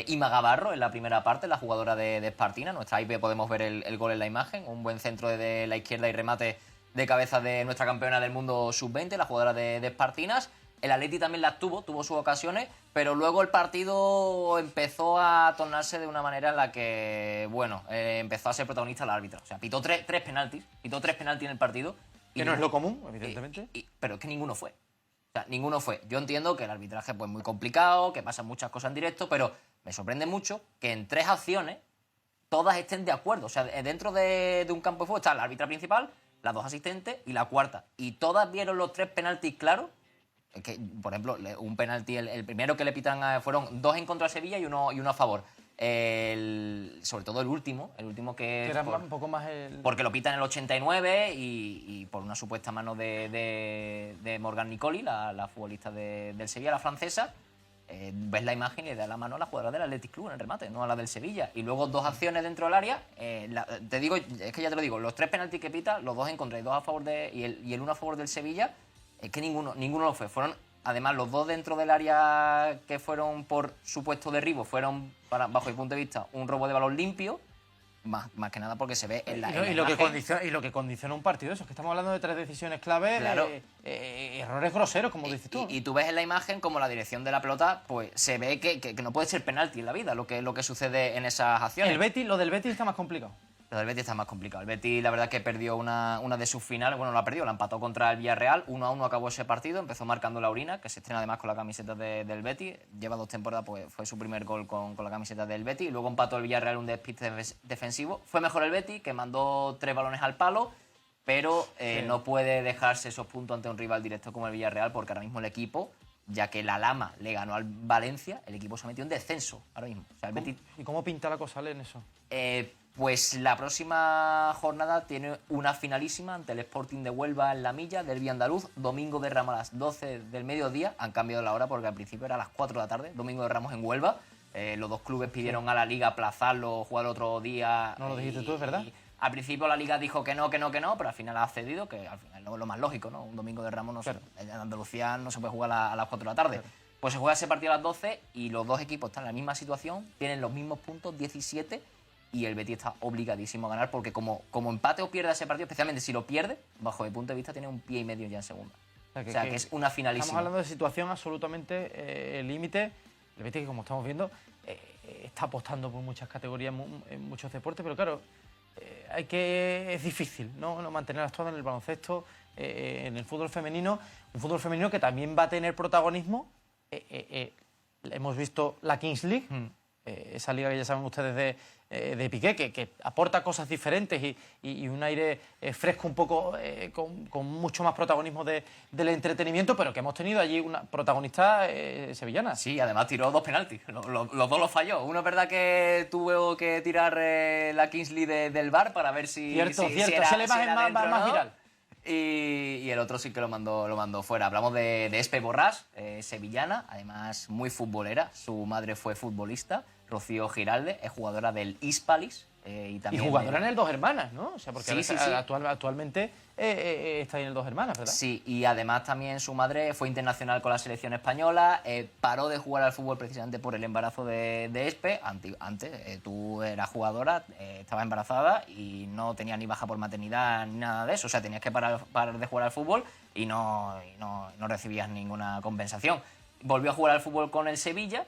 Ima Gavarro en la primera parte, la jugadora de Espartina. Nuestra IP podemos ver el gol en la imagen. Un buen centro de la izquierda y remate de cabeza de nuestra campeona del mundo sub-20, la jugadora de Espartinas. El Atleti también las tuvo sus ocasiones, pero luego el partido empezó a tornarse de una manera en la que, empezó a ser protagonista el árbitro. O sea, pitó tres penaltis en el partido. Que no es lo común, evidentemente. Pero es que ninguno fue. O sea, ninguno fue. Yo entiendo que el arbitraje es muy complicado, que pasan muchas cosas en directo, pero me sorprende mucho que en 3 acciones todas estén de acuerdo. O sea, dentro de un campo de juego está la árbitra principal, las 2 asistentes y la cuarta. Y todas vieron los 3 penaltis claros. Que, por ejemplo, un penalti, el primero que le pitan fueron 2 en contra de Sevilla y uno a favor. sobre todo el último que era un poco más el... porque lo pita en el 89 y por una supuesta mano de Morgan Nicoli, la futbolista del Sevilla, la francesa. Ves la imagen y le da la mano a la jugadora del Athletic Club en el remate, no a la del Sevilla. Y luego 2 acciones dentro del área. Te digo, es que ya te lo digo, los 3 penaltis que pita, los 2 en contra y 2 a favor y el 1 a favor del Sevilla, es que ninguno lo fue. Fueron, además, los 2 dentro del área que fueron por supuesto derribo, fueron, bajo mi punto de vista, un robo de balón limpio. Más que nada porque se ve en la y lo que condiciona un partido, eso es que estamos hablando de 3 decisiones clave, claro. Errores groseros, como dices tú. Y tú ves en la imagen como la dirección de la pelota, pues se ve que no puede ser penalti en la vida lo que sucede en esas acciones. Lo del Betis está más complicado. Lo del Betis está más complicado. El Betis, la verdad, que perdió una de sus finales. Bueno, la perdió, la empató contra el Villarreal. 1-1 acabó ese partido. Empezó marcando Laurina, que se estrena además con la camiseta del Betis. Lleva 2 temporadas, pues fue su primer gol con la camiseta del Betis. Luego empató el Villarreal, un despiste defensivo. Fue mejor el Betis, que mandó 3 balones al palo, pero no puede dejarse esos puntos ante un rival directo como el Villarreal, porque ahora mismo el equipo, ya que la Lama le ganó al Valencia, el equipo se ha metido en descenso ahora mismo. O sea, el Betis... ¿Y cómo pinta la cosa, Ale, en eso? Pues la próxima jornada tiene una finalísima ante el Sporting de Huelva en La Milla, derbi andaluz, domingo de Ramos a las 12 del mediodía. Han cambiado la hora porque al principio era a las 4 de la tarde, domingo de Ramos en Huelva. Los 2 clubes pidieron a la Liga aplazarlo, jugar otro día. No lo dijiste tú, es verdad. Al principio la Liga dijo que no, pero al final ha cedido, que al final es lo más lógico, ¿no? Un domingo de Ramos en Andalucía no se puede jugar a las 4 de la tarde. Claro. Pues se juega ese partido a las 12 y los 2 equipos están en la misma situación, tienen los mismos puntos, 17, y el Betis está obligadísimo a ganar porque como empate o pierda ese partido, especialmente si lo pierde, bajo mi punto de vista tiene un pie y medio ya en segunda. O sea, que es una finalísima. Estamos hablando de situación absolutamente límite. El Betis, que como estamos viendo, está apostando por muchas categorías, en muchos deportes, pero claro, es difícil no mantenerlas todas en el baloncesto, en el fútbol femenino. Un fútbol femenino que también va a tener protagonismo. Hemos visto la Kings League, esa liga que ya saben ustedes de Piqué, que aporta cosas diferentes y un aire fresco un poco, con mucho más protagonismo del entretenimiento, pero que hemos tenido allí una protagonista sevillana. Sí, además tiró 2 penaltis, los 2 los falló. Uno es verdad que tuvo que tirar la Kingsley del VAR para ver si... Cierto, esa la imagen más viral. Y el otro sí que lo mandó fuera. Hablamos de Espe Borràs, sevillana, además muy futbolera. Su madre fue futbolista, Rocío Giralde, es jugadora del Hispalis. Y jugadora en el Dos Hermanas, ¿no? O sea, porque sí. Actualmente está en el Dos Hermanas, ¿verdad? Sí, y además también su madre fue internacional con la selección española, paró de jugar al fútbol precisamente por el embarazo de Espe. Antes tú eras jugadora, estabas embarazada y no tenías ni baja por maternidad ni nada de eso. O sea, tenías que parar de jugar al fútbol y no recibías ninguna compensación. Volvió a jugar al fútbol con el Sevilla.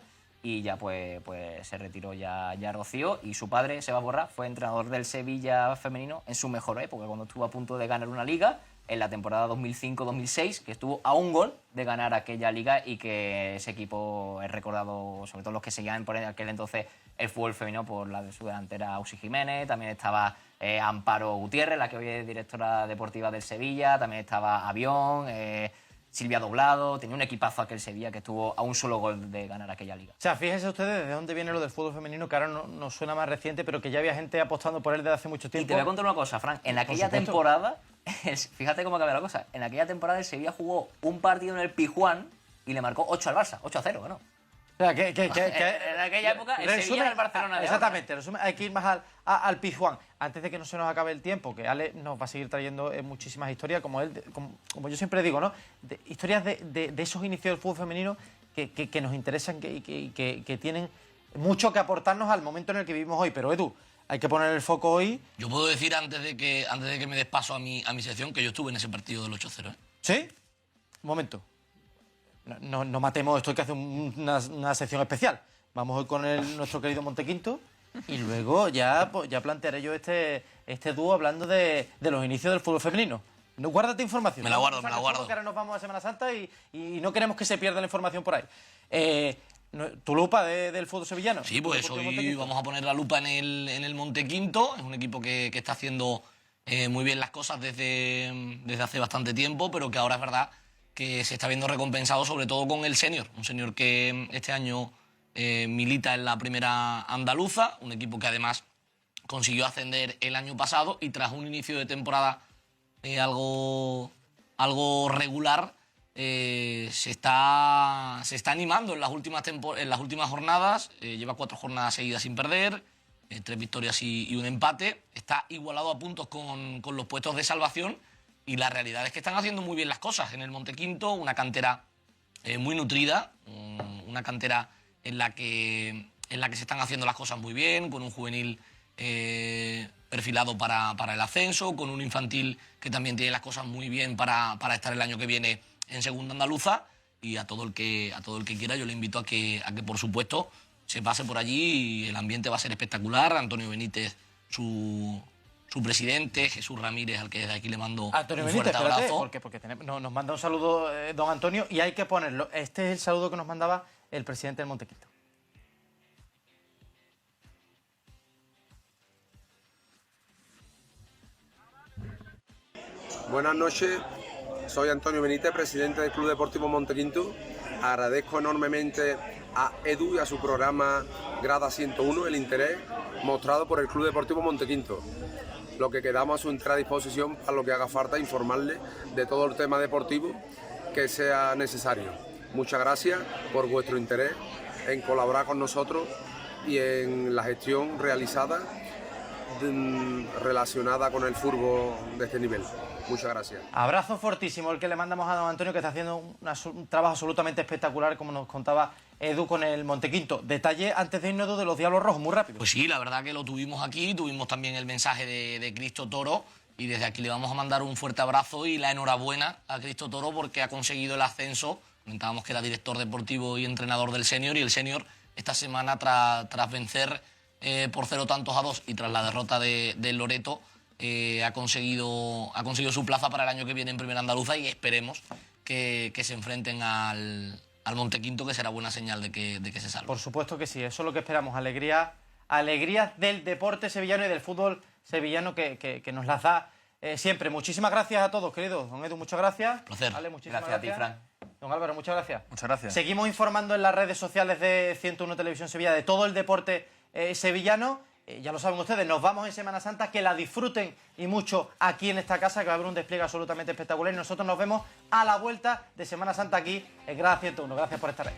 Y ya pues se retiró ya Rocío, y su padre, Sebas Borràs, fue entrenador del Sevilla femenino en su mejor época, cuando estuvo a punto de ganar una liga en la temporada 2005-2006, que estuvo a un gol de ganar aquella liga, y que ese equipo es recordado, sobre todo los que seguían por aquel entonces el fútbol femenino, por la de su delantera Ausi Jiménez. También estaba Amparo Gutiérrez, la que hoy es directora deportiva del Sevilla, también estaba Avión, Silvia Doblado. Tenía un equipazo aquel Sevilla que estuvo a un solo gol de ganar aquella liga. O sea, fíjense ustedes de dónde viene lo del fútbol femenino, que ahora no suena más reciente, pero que ya había gente apostando por él desde hace mucho tiempo. Y te voy a contar una cosa, Fran. En aquella temporada, fíjate cómo cambia la cosa, en aquella temporada el Sevilla jugó un partido en el Pizjuán y le marcó 8 al Barça, 8-0, ¿no? O sea, en aquella época el Sevilla era el Barcelona de exactamente, hay que ir más al Pizjuán. Antes de que no se nos acabe el tiempo, que Ale nos va a seguir trayendo muchísimas historias, como yo siempre digo, ¿no? Historias de esos inicios del fútbol femenino que nos interesan, que tienen mucho que aportarnos al momento en el que vivimos hoy. Pero Edu, hay que poner el foco hoy. Yo puedo decir, antes de que me des paso a mi sección, que yo estuve en ese partido del 8-0. ¿Sí? Un momento. No matemos esto, hay que hacer una sección especial. Vamos hoy con nuestro querido Montequinto y luego ya plantearé yo este dúo hablando de los inicios del fútbol femenino. No, guárdate información. Me la guardo. Que ahora nos vamos a Semana Santa y no queremos que se pierda la información por ahí. ¿Tu lupa del fútbol sevillano? Sí, pues hoy vamos a poner la lupa en el Montequinto. Es un equipo que está haciendo muy bien las cosas desde hace bastante tiempo, pero que ahora es verdad que se está viendo recompensado, sobre todo con el senior. Un senior que este año milita en la primera andaluza, un equipo que además consiguió ascender el año pasado y tras un inicio de temporada algo regular, se está animando en las últimas jornadas. Lleva 4 jornadas seguidas sin perder, 3 victorias y un empate. Está igualado a puntos con los puestos de salvación y la realidad es que están haciendo muy bien las cosas en el Montequinto, una cantera muy nutrida, una cantera en la que se están haciendo las cosas muy bien, con un juvenil perfilado para el ascenso, con un infantil que también tiene las cosas muy bien para estar el año que viene en segunda andaluza, y a todo el que quiera yo le invito a que por supuesto se pase por allí y el ambiente va a ser espectacular. Antonio Benítez, su presidente, Jesús Ramírez, al que desde aquí le mando Antonio un Benítez, fuerte abrazo. porque nos manda un saludo don Antonio y hay que ponerlo. Este es el saludo que nos mandaba el presidente del Montequinto. Buenas noches, soy Antonio Benítez, presidente del Club Deportivo Montequinto. Agradezco enormemente a Edu y a su programa Grada 101 el interés mostrado por el Club Deportivo Montequinto. Lo que quedamos a su entera disposición para lo que haga falta, informarle de todo el tema deportivo que sea necesario. Muchas gracias por vuestro interés en colaborar con nosotros y en la gestión realizada relacionada con el fútbol de este nivel. Muchas gracias. Abrazo fortísimo el que le mandamos a don Antonio, que está haciendo un trabajo absolutamente espectacular, como nos contaba Edu con el Montequinto. Detalle antes de irnos de los Diablos Rojos, muy rápido. Pues sí, la verdad que lo tuvimos aquí, tuvimos también el mensaje de Cristo Toro y desde aquí le vamos a mandar un fuerte abrazo y la enhorabuena a Cristo Toro porque ha conseguido el ascenso. Comentábamos que era director deportivo y entrenador del senior, y el senior esta semana tras vencer por 0-2 y tras la derrota del Loreto ha conseguido su plaza para el año que viene en Primera Andaluza, y esperemos que se enfrenten al Montequinto, que será buena señal de que se salve. Por supuesto que sí, eso es lo que esperamos. Alegrías del deporte sevillano y del fútbol sevillano que nos las da siempre. Muchísimas gracias a todos, queridos. Don Edu, muchas gracias. Placer. Ale, muchísimas Gracias a ti, Fran. Don Álvaro, muchas gracias. Muchas gracias. Seguimos informando en las redes sociales de 101 Televisión Sevilla de todo el deporte sevillano. Ya lo saben ustedes, nos vamos en Semana Santa, que la disfruten y mucho aquí en esta casa, que va a haber un despliegue absolutamente espectacular, y nosotros nos vemos a la vuelta de Semana Santa aquí en Grada 101. Gracias por estar ahí.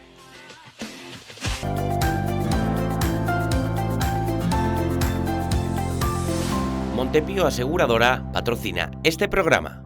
Montepío Aseguradora patrocina este programa.